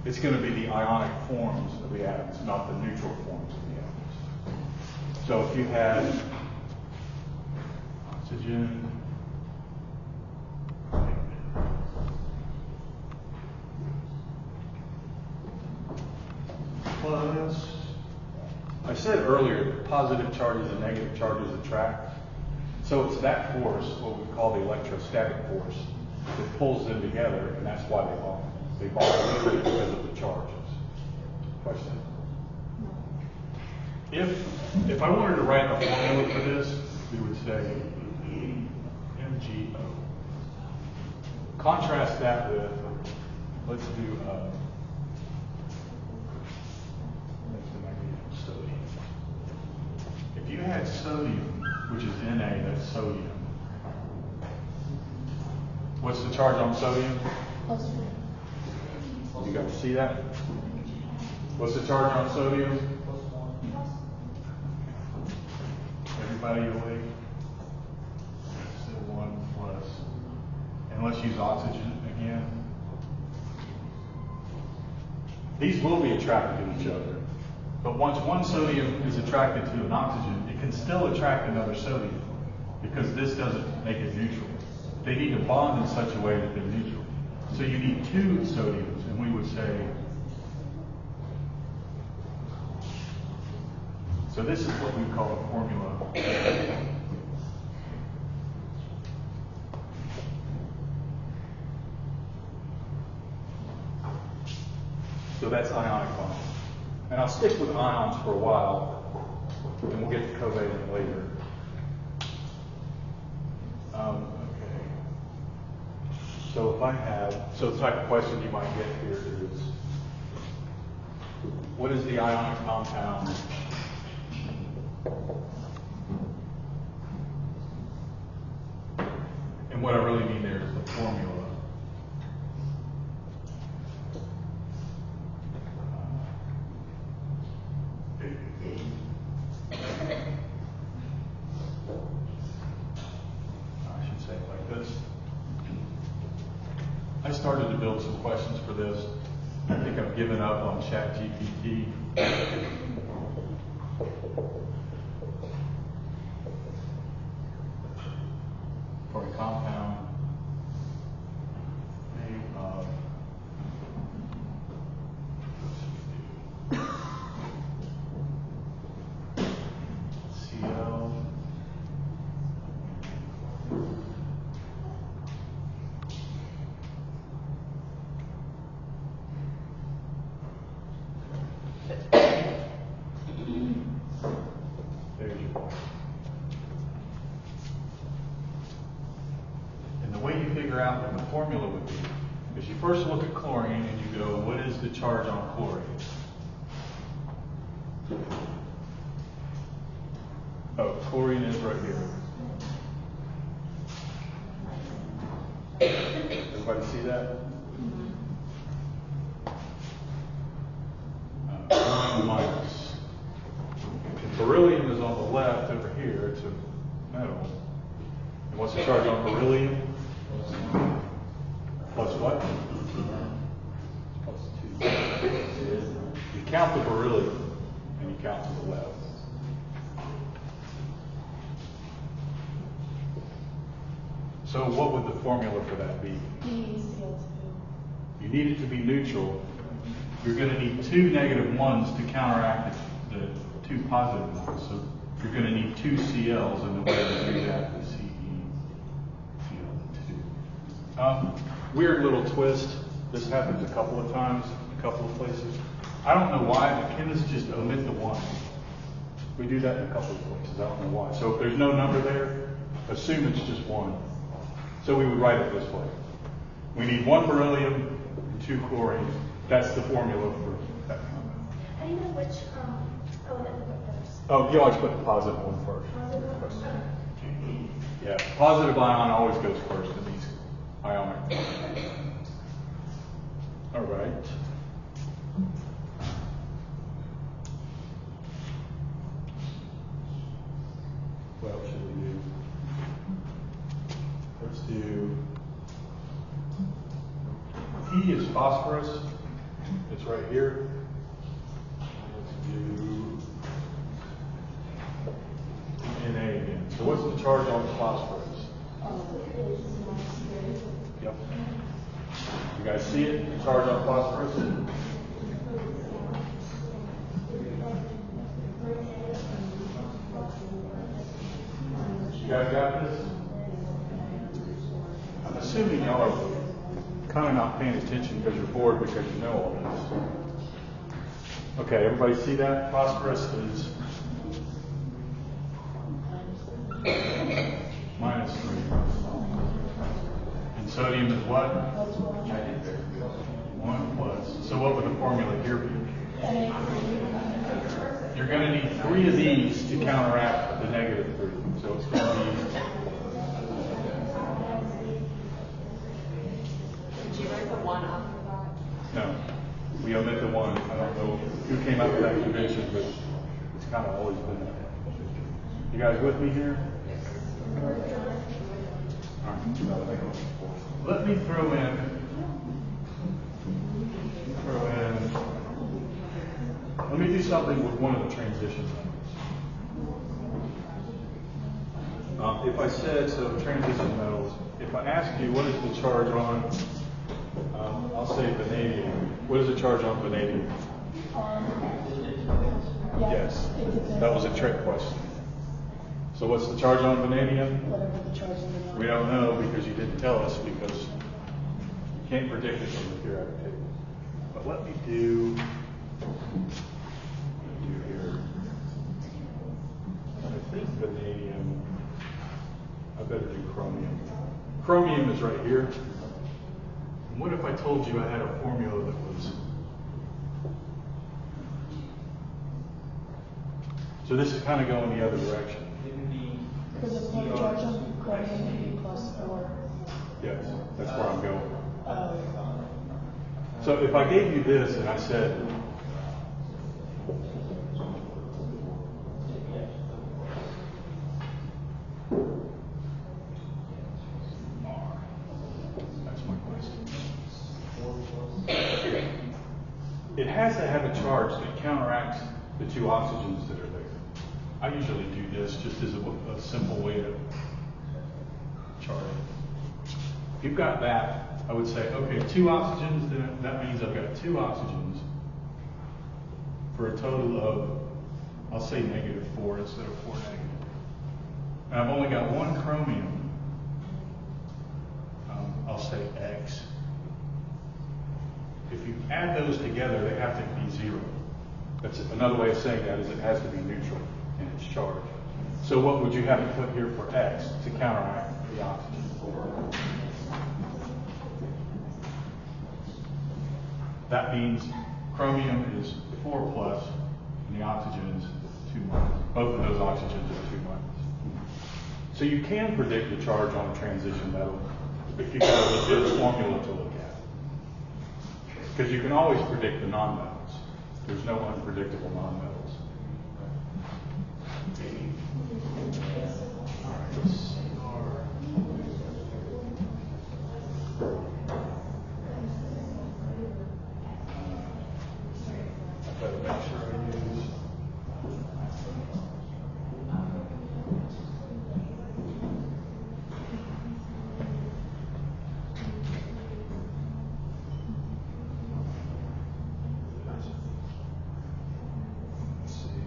it's going to be the ionic forms of the atoms, not the neutral forms of the atoms. So if you had oxygen, plus, I said earlier, positive charges and negative charges attract. So it's that force, what we call the electrostatic force, that pulls them together, and that's why they bond. They bond literally because of the charges. Question? If I wanted to write a formula for this, we would say MgO. Contrast that with, let's do sodium. If you had sodium, which is Na, that's sodium. What's the charge on sodium? You got to see that? What's the charge on sodium? Everybody awake? Still 1 plus. And let's use oxygen again. These will be attracted to each other. But once one sodium is attracted to an oxygen, it can still attract another sodium because this doesn't make it neutral. They need to bond in such a way that they're neutral. So you need 2 sodiums, and we would say, so this is what we call a formula. So that's ionic bonding. And I'll stick with ions for a while, and we'll get to covalent later. So the type of question you might get here is, what is the ionic compound? And what I really mean there is the formula. I should say it like this. I started to build some questions for this. I think I've given up on ChatGPT. For a compound made of Cl. There's your point. And the way you figure out what the formula would be is you first look at chlorine and you go, what is the charge on chlorine? Oh, chlorine is right here. Everybody see that? Minus. And beryllium is on the left over here. It's a metal. And what's the charge on beryllium? Plus what? Plus 2. You count the beryllium and you count to the left. So what would the formula for that be? You need it to be neutral. You're going to need 2 negative 1s to counteract the 2 positive 1s. So you're going to need 2 CLs, and the way to do that is CeCl2. Weird little twist. This happens a couple of times, a couple of places. I don't know why, but chemists just omit the 1. We do that in a couple of places. I don't know why. So if there's no number there, assume it's just 1. So we would write it this way. We need 1 beryllium and 2 chlorine. That's the formula for that compound. How do you know which element to put first? Oh, you always put the positive one first. Yeah, positive ion always goes first in these ionic. All right. What else should we do? Let's do P is phosphorus. It's right here. Let's do Na again. So what's the charge on phosphorus? Yep. You guys see it? The charge on phosphorus? You guys got this? I'm assuming y'all are kind of not paying attention because you're bored because you know all this. Okay, everybody see that? Phosphorus is minus 3. And sodium is what? 1 plus. So what would the formula here be? You're going to need 3 of these to counteract the negative 3. So it's going to be... Did you write the 1 after that? No. We omit the 1. I don't know who came up with that convention, but it's kind of always been that. You guys with me here? All right. Let me throw in. Let me do something with one of the transition metals. If I said, so transition metals, if I asked you what is the charge on, I'll say vanadium. What is the charge on vanadium? Yes, that was a trick question. So what's the charge on vanadium? We don't know because you didn't tell us, because you can't predict it from the periodic table. But let me do here. I think vanadium. I better do chromium. Chromium is right here. What if I told you I had a formula that was... So this is kind of going the other direction. For the plug charge on chromium would be +4. Yes, that's where I'm going. Oh. So if I gave you this and I said, that's my question. It has to have a charge that counteracts the two oxygens that are there. I usually do this just as a simple way to chart it. If you've got that, I would say, okay, 2 oxygens, then that means I've got 2 oxygens for a total of, I'll say -4 instead of 4 negative. And I've only got 1 chromium, I'll say X. If you add those together, they have to be 0. That's another way of saying that is it has to be neutral in its charge. So what would you have to put here for X to counteract the oxygen? That means chromium is 4 plus and the oxygen is 2 minus. Both of those oxygens are 2 minus. So you can predict the charge on a transition metal if you have a good formula to look at. Because you can always predict the nonmetals. There's no unpredictable nonmetals. All right, let's see. I better make sure I use. Let's see.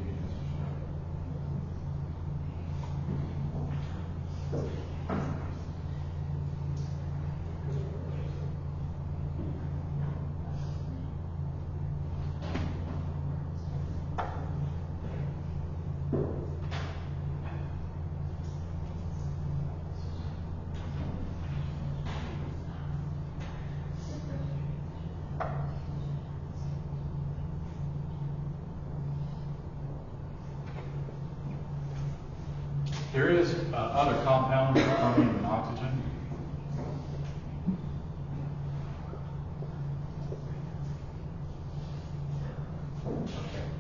There is other compounds, chromium and oxygen.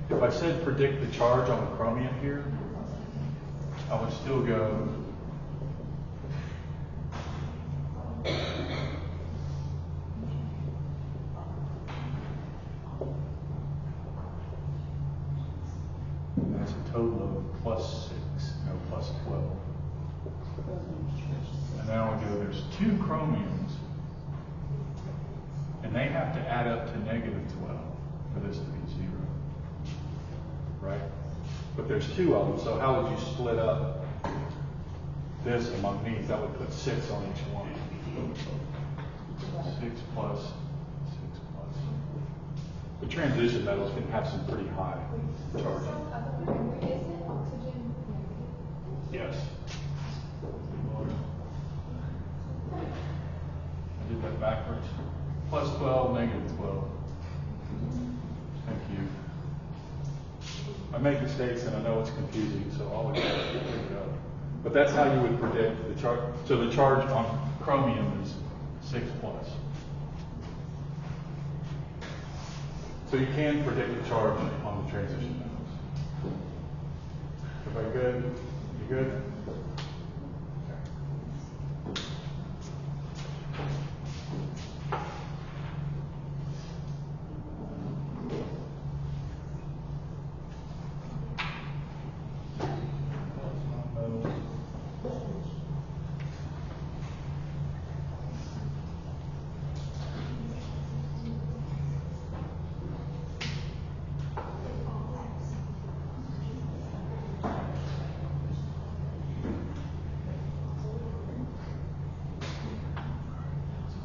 If I said predict the charge on the chromium here, I would still go that's a total of +6, no, +12. And then I would go, there's 2 chromiums, and they have to add up to -12 for this to be 0. Right? But there's 2 of them, so how would you split up this among these? That would put 6 on each one. 6 plus, 6 plus. The transition metals can have some pretty high charges. Isn't oxygen Yes. I did that backwards. +12, -12. Thank you. I make mistakes and I know it's confusing, so I'll look at it up. But that's how you would predict the charge. So the charge on chromium is 6 plus. So you can predict the charge on the transition metals. Everybody good? You good?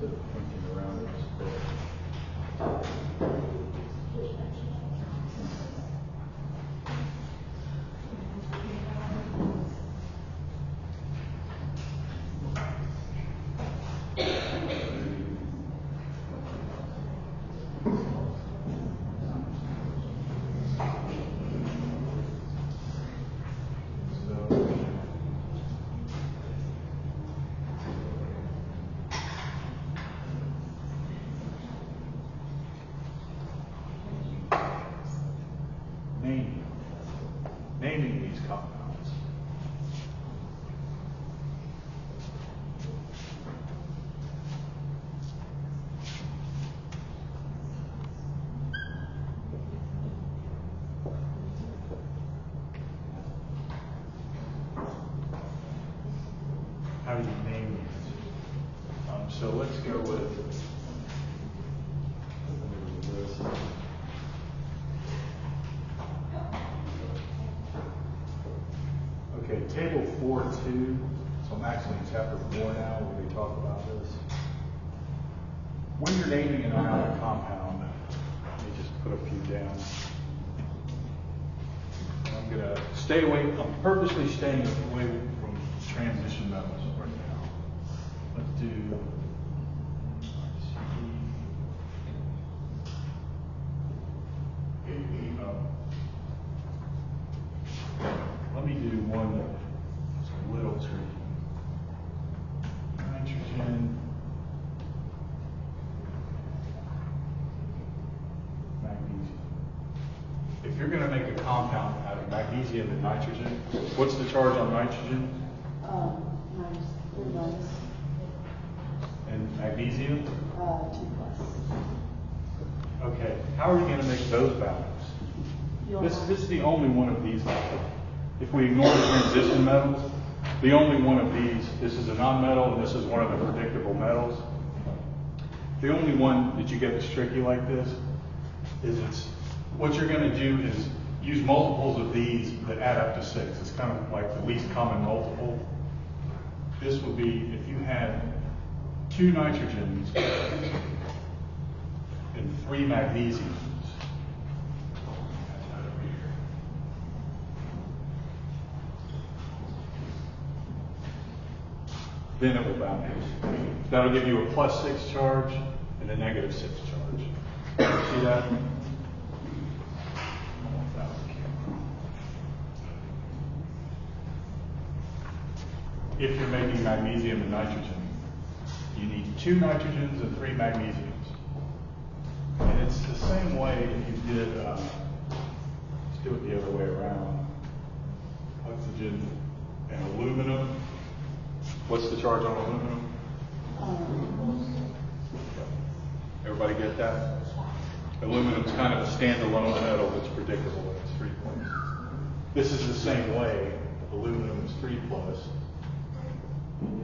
Thinking around this bit. So let's go with this. Okay, table 4.2. So I'm actually in chapter 4 now where we talk about this. When you're naming an ionic compound, let me just put a few down. I'm going to stay away, I'm purposely staying away from transition metals right now. Let's do let me do one that's a little tricky. Nitrogen, magnesium. If you're going to make a compound out of magnesium and nitrogen, what's the charge on nitrogen? Minus. And magnesium? 2 plus. Okay, how are you going to make those values? This is the only one of these. If we ignore the transition metals, the only one of these, this is a non-metal and this is one of the predictable metals. The only one that you get that's tricky like this is what you're going to do is use multiples of these that add up to 6. It's kind of like the least common multiple. This would be if you had 2 nitrogens and 3 magnesiums. Then it will balance. That'll give you a +6 charge and a -6 charge. See that? If you're making magnesium and nitrogen, you need 2 nitrogens and 3 magnesiums. And it's the same way if you did, let's do it the other way around. Oxygen and aluminum. What's the charge on aluminum? Everybody get that? Aluminum's kind of a standalone metal that's predictable. It's 3 plus. This is the same way. Aluminum is 3 plus.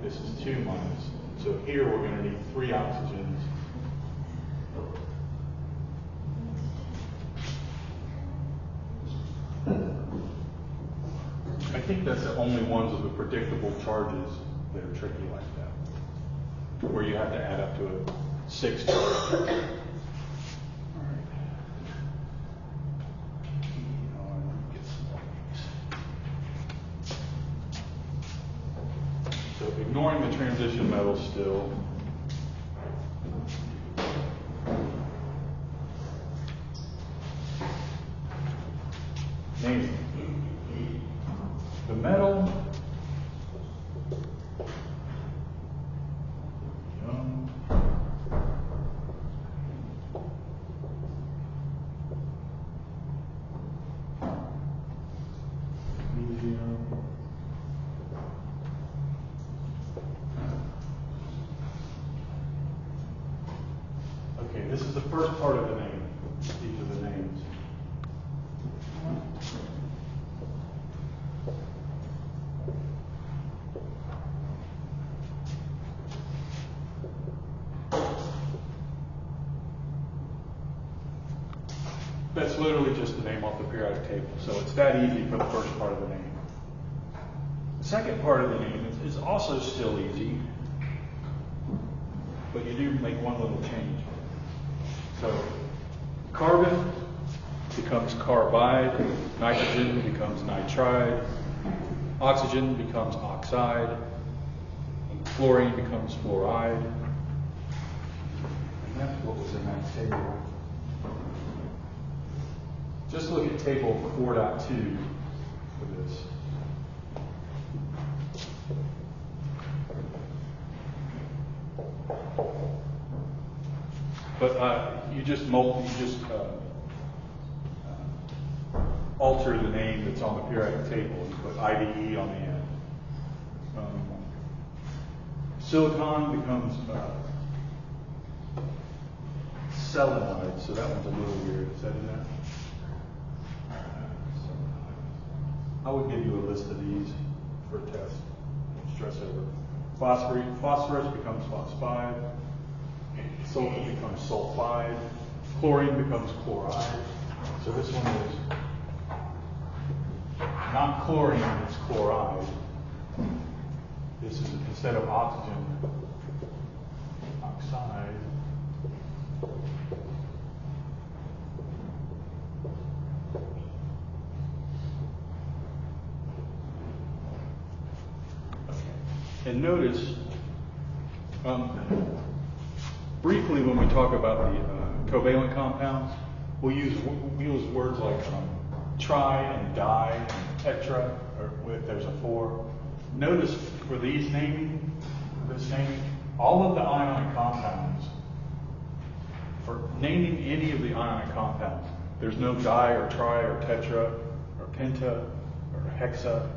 This is 2 minus. So here we're going to need 3 oxygens. I think that's the only ones of the predictable charges that are tricky like that, where you have to add up to a 6 charge. All right. So ignoring the transition metals still. Naming. The metal okay, this is the first part of the name. These are the names. That's literally just the name off the periodic table. So it's that easy for the first part of the name. The second part of the name is also still easy, but you do make one little change. So carbon becomes carbide, nitrogen becomes nitride, oxygen becomes oxide, and fluorine becomes fluoride. And that's what was in that table. Just look at table 4.2 for this. But you just alter the name that's on the periodic table and put IDE on the end. Silicon becomes selenide, so that one's a little weird. Is that in there? I would give you a list of these for a test. Stress over. Phosphorus becomes phosphide. Sulfur becomes sulfide. Chlorine becomes chloride. So this one is not chlorine, it's chloride. This is, instead of oxygen, oxide. And notice, briefly when we talk about the covalent compounds, we use words like tri and di and tetra, or if there's a 4. Notice for these naming, all of the ionic compounds, for naming any of the ionic compounds, there's no di or tri or tetra or penta or hexa.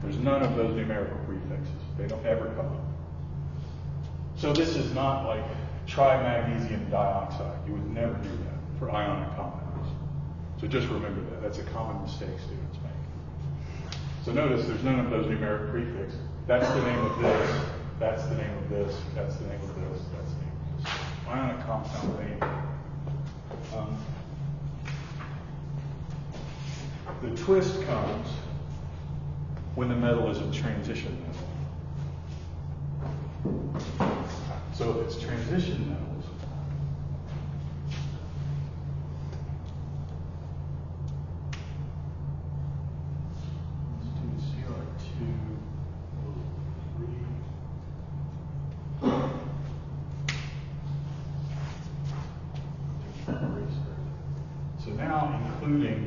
There's none of those numerical prefixes. They don't ever come up. So this is not like trimagnesium dioxide. You would never do that for ionic compounds. So just remember that. That's a common mistake students make. So notice there's none of those numeric prefixes. That's the name of this. That's the name of this. That's the name of this. That's the name of this. Ionic compound name. The twist comes when the metal is in transition metal. So if it's transition metals, let's do CR2O3. So now including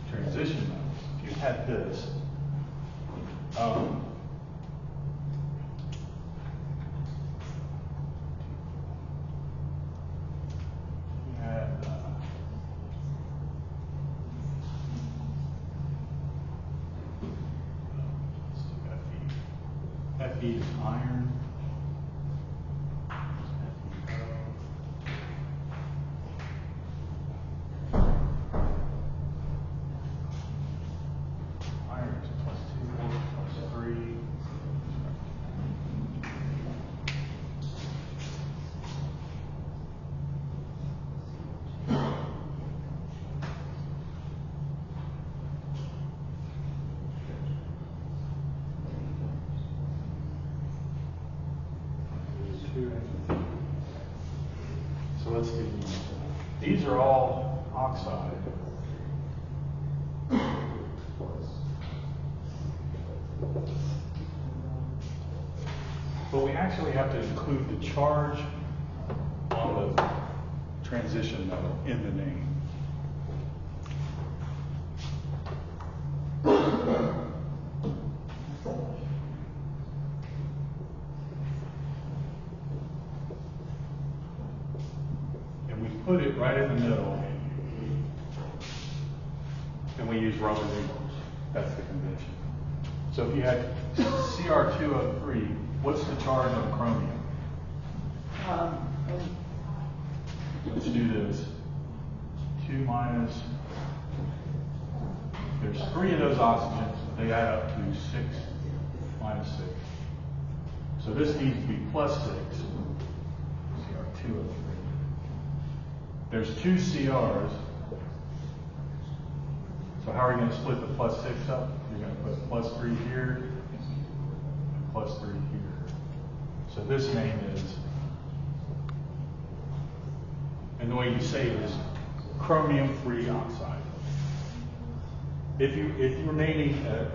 transition metals, if you had this, Fe is iron. Iron is +2, +3. So let's do these. These are all oxide. But we actually have to include the charge on the transition metal in the name. Put it right in the middle, and we use Roman numerals. That's the convention. So if you had CR2O3, what's the charge on chromium? Let's do this. 2 minus. There's 3 of those oxygens. They add up to 6 minus 6. So this needs to be +6. CR2O3. There's 2 CRs. So how are you going to split the +6 up? You're going to put +3 here and +3 here. So this name is, and the way you say it is chromium-free oxide. If you're naming an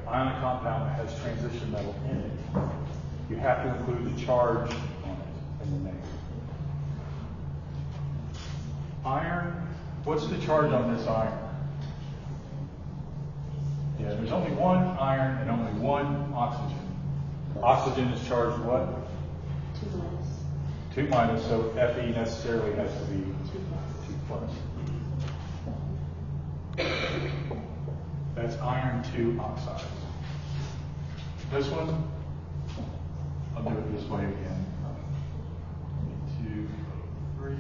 ionic compound that has transition metal in it, you have to include the charge on it in the name. Iron, what's the charge on this iron? Yeah, there's only 1 iron and only 1 oxygen. Oxygen is charged what? 2 minus, so Fe necessarily has to be 2+. That's iron 2 oxide. This one, I'll do it this way again. 2, 3.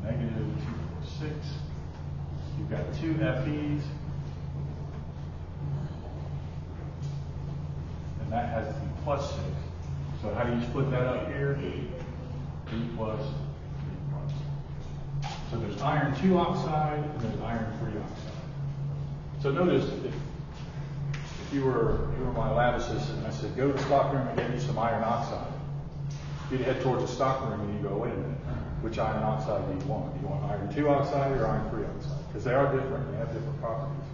-246. 2 Fe's. And that has to be plus 6. So how do you split that up here? 3 plus 3 plus. So there's iron 2 oxide and there's iron 3 oxide. So notice if you were my lab assistant and I said, go to the stock room and get me some iron oxide. You'd head towards the stock room and you go, wait a minute, which iron oxide do you want? Do you want iron 2 oxide or iron 3 oxide? Because they are different, they have different properties.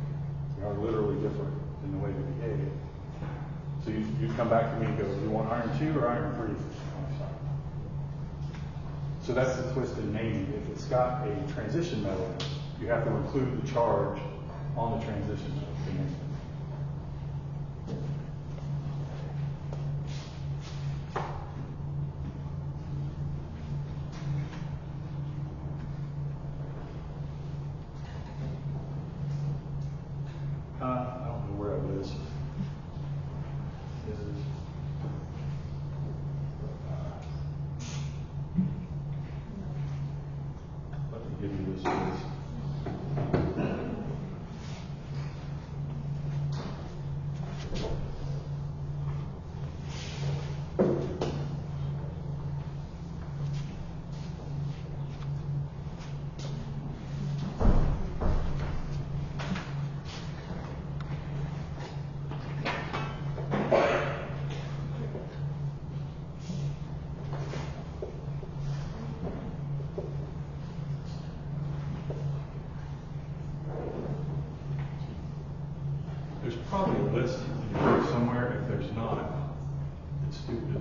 They are literally different in the way they behave. So you'd come back to me and go, do you want iron 2 or iron 3 oxide? So that's the twist in naming. If it's got a transition metal, you have to include the charge on the transition metal to name it. I don't know where it is. Let me give you this list. There's probably a list in your book somewhere. If there's not, it's stupid.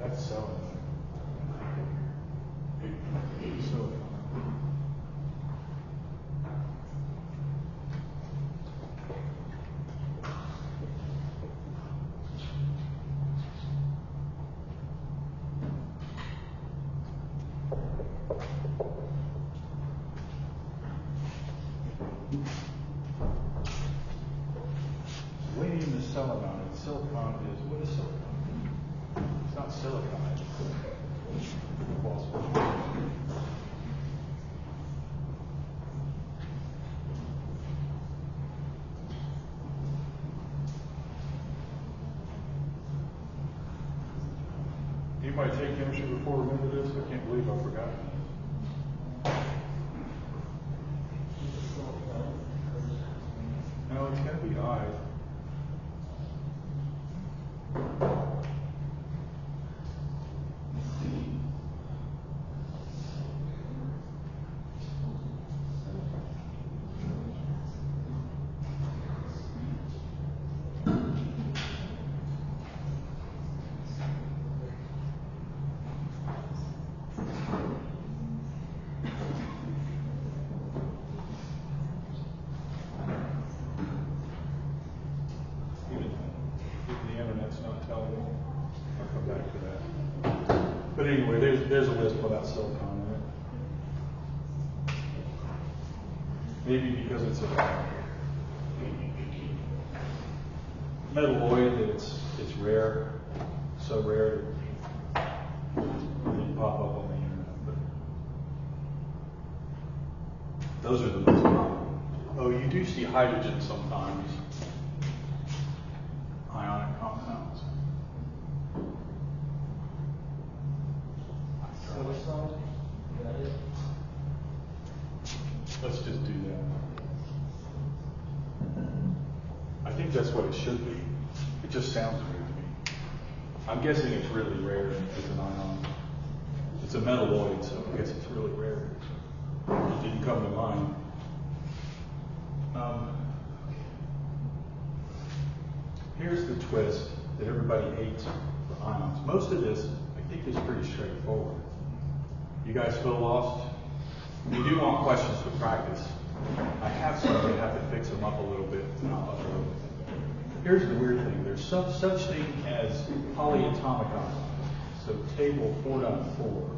That's so. Waiting the silicon. Silicon is, what is silicon? It's not silicon. Anybody take chemistry before? Remember this? I can't believe I forgot. No, it's going to be I. But anyway, there's a list without silicon in it. Maybe because it's a metalloid that it's rare, so rare that it didn't pop up on the internet. But those are the most common. Oh, you do see hydrogen sometimes. Ionic compounds. Let's just do that. I think that's what it should be. It just sounds weird to me. I'm guessing it's really rare as an ion. It's a metalloid, so I guess it's really rare. It didn't come to mind. Here's the twist that everybody hates for ions. Most of this, I think, is pretty straightforward. You guys feel lost? You do want questions to practice. I have some that have to fix them up a little bit, and I'll upload it. Here's the weird thing. There's such thing as polyatomic ions. So table 4.4.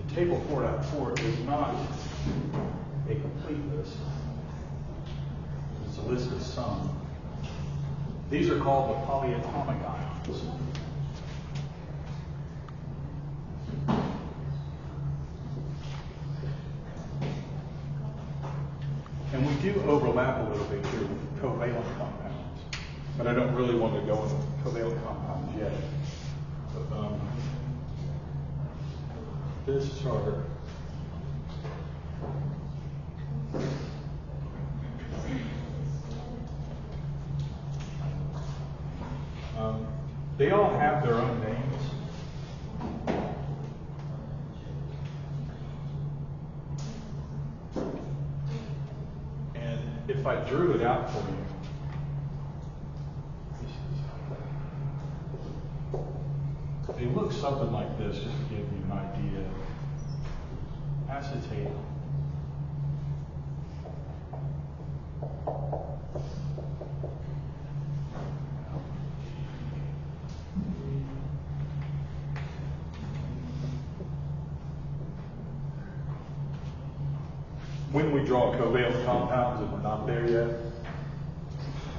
The table 4.4 is not a complete list. It's a list of some. These are called the polyatomic ions. And we do overlap a little bit here with covalent compounds, but I don't really want to go into covalent compounds yet. But, this chart they all have their own names. And if I drew it out for you, they look something like this, just to give you an idea. Acetate. When we draw covalent compounds, and we're not there yet,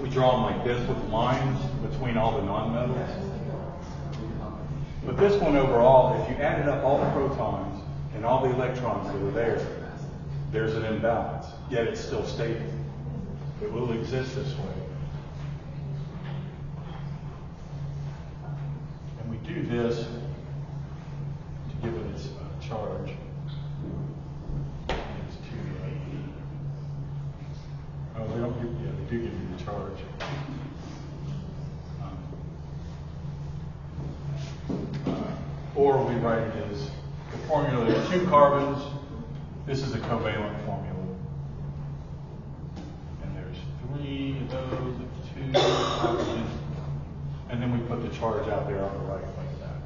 we draw them like this with lines between all the nonmetals. But this one overall, if you added up all the protons and all the electrons that are there, there's an imbalance, yet it's still stable. It will exist this way. And we do this to give it its charge. It's 280. Oh, they don't give, yeah, they do give you the charge. Or we write it as the formula is 2 carbons. This is a covalent formula. And there's 3 of those, 2 hydrogen. And then we put the charge out there on the right like that.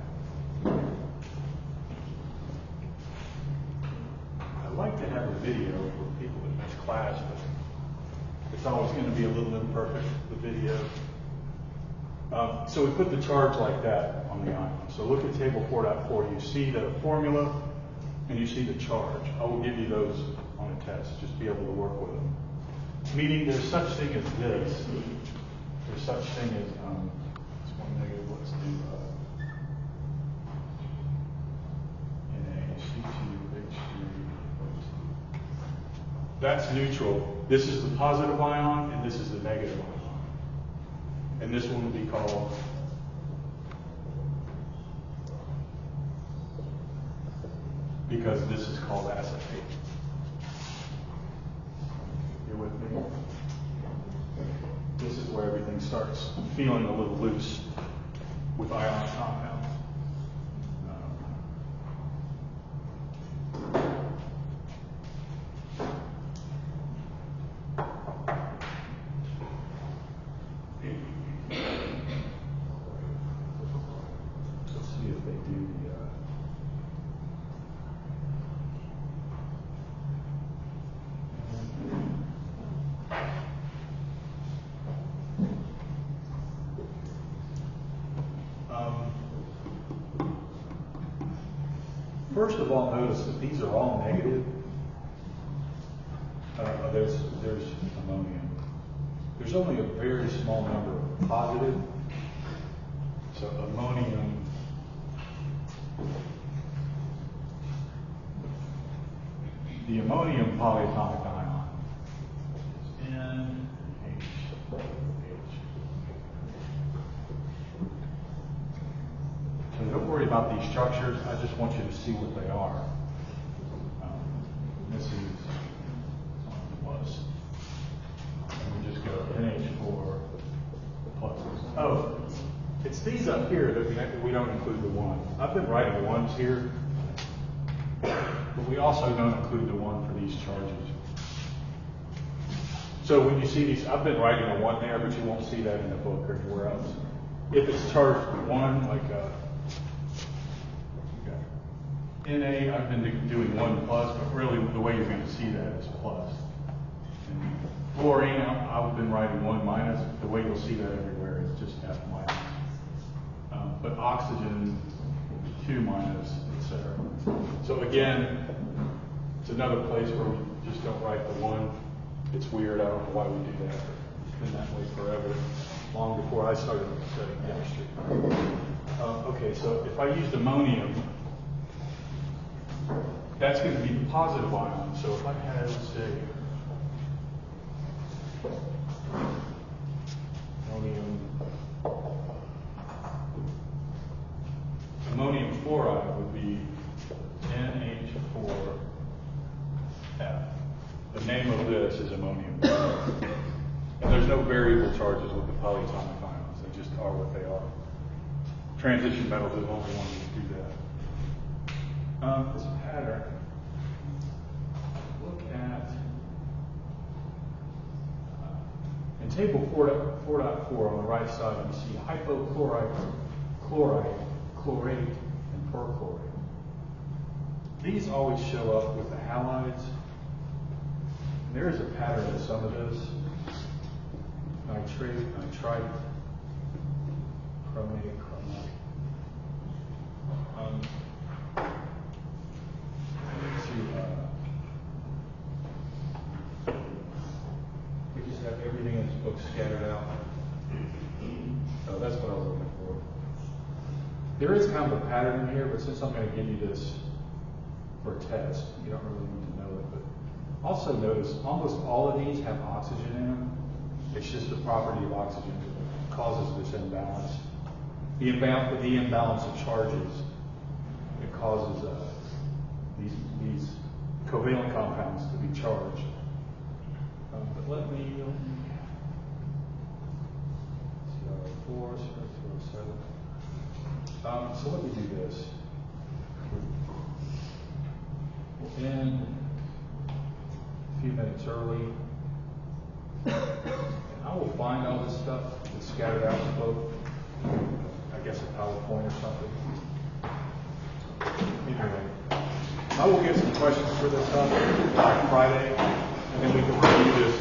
I like to have a video for people that miss class, but it's always going to be a little imperfect, the video. So we put the charge like that on the ion. So look at table 4.4. You see the formula and you see the charge. I will give you those on a test, just be able to work with them. Meaning there's such thing as this. There's such thing as, it's one negative, let's do NaC2H3. That's neutral. This is the positive ion and this is the negative ion. And this one will be called because this is called acetate. You're with me? This is where everything starts feeling a little loose with ionic compounds. Let's see if they do the first of all, notice that these are all negative. There's ammonium. There's only a very small number of positive. So ammonium. The ammonium polyatomic ion is NH. about these structures, I just want you to see what they are. This is plus. And we just go NH4 plus. Oh, it's these up here that we don't include the 1. I've been writing ones here, but we also don't include the 1 for these charges. So when you see these, I've been writing a 1 there, but you won't see that in the book or anywhere else. If it's charged 1, like NA, I've been doing 1 plus, but really the way you're going to see that is plus. And fluorine, I've been writing 1 minus. The way you'll see that everywhere is just F minus. But oxygen will be 2 minus, etc. So again, it's another place where we just don't write the 1. It's weird. I don't know why we do that. It's been that way forever, long before I started studying chemistry. Okay, so if I used ammonium, that's going to be the positive ion. So if I had, let's say, ammonium fluoride would be NH4F. The name of this is ammonium. And there's no variable charges with the polyatomic ions. They just are what they are. Transition metals is the only one that do that. This pattern, look at, in table 4.4 on the right side, you see hypochlorite, chloride, chlorate, and perchlorate. These always show up with the halides. And there is a pattern in some of this. Nitrate, nitrite, chromate, chromite. We just have everything in this book scattered out. Oh, that's what I was looking for. There is kind of a pattern in here, but since I'm going to give you this for a test, you don't really need to know it. But also notice almost all of these have oxygen in them. It's just the property of oxygen that causes this imbalance. The imbalance of charges, it causes these covalent compounds to be charged. But let me CR4, CR7. So let me do this. We'll end a few minutes early. And I will find all this stuff that's scattered out in the book. I guess a PowerPoint or something. Anyway, I will get some questions for this stuff by Friday, and then we can review this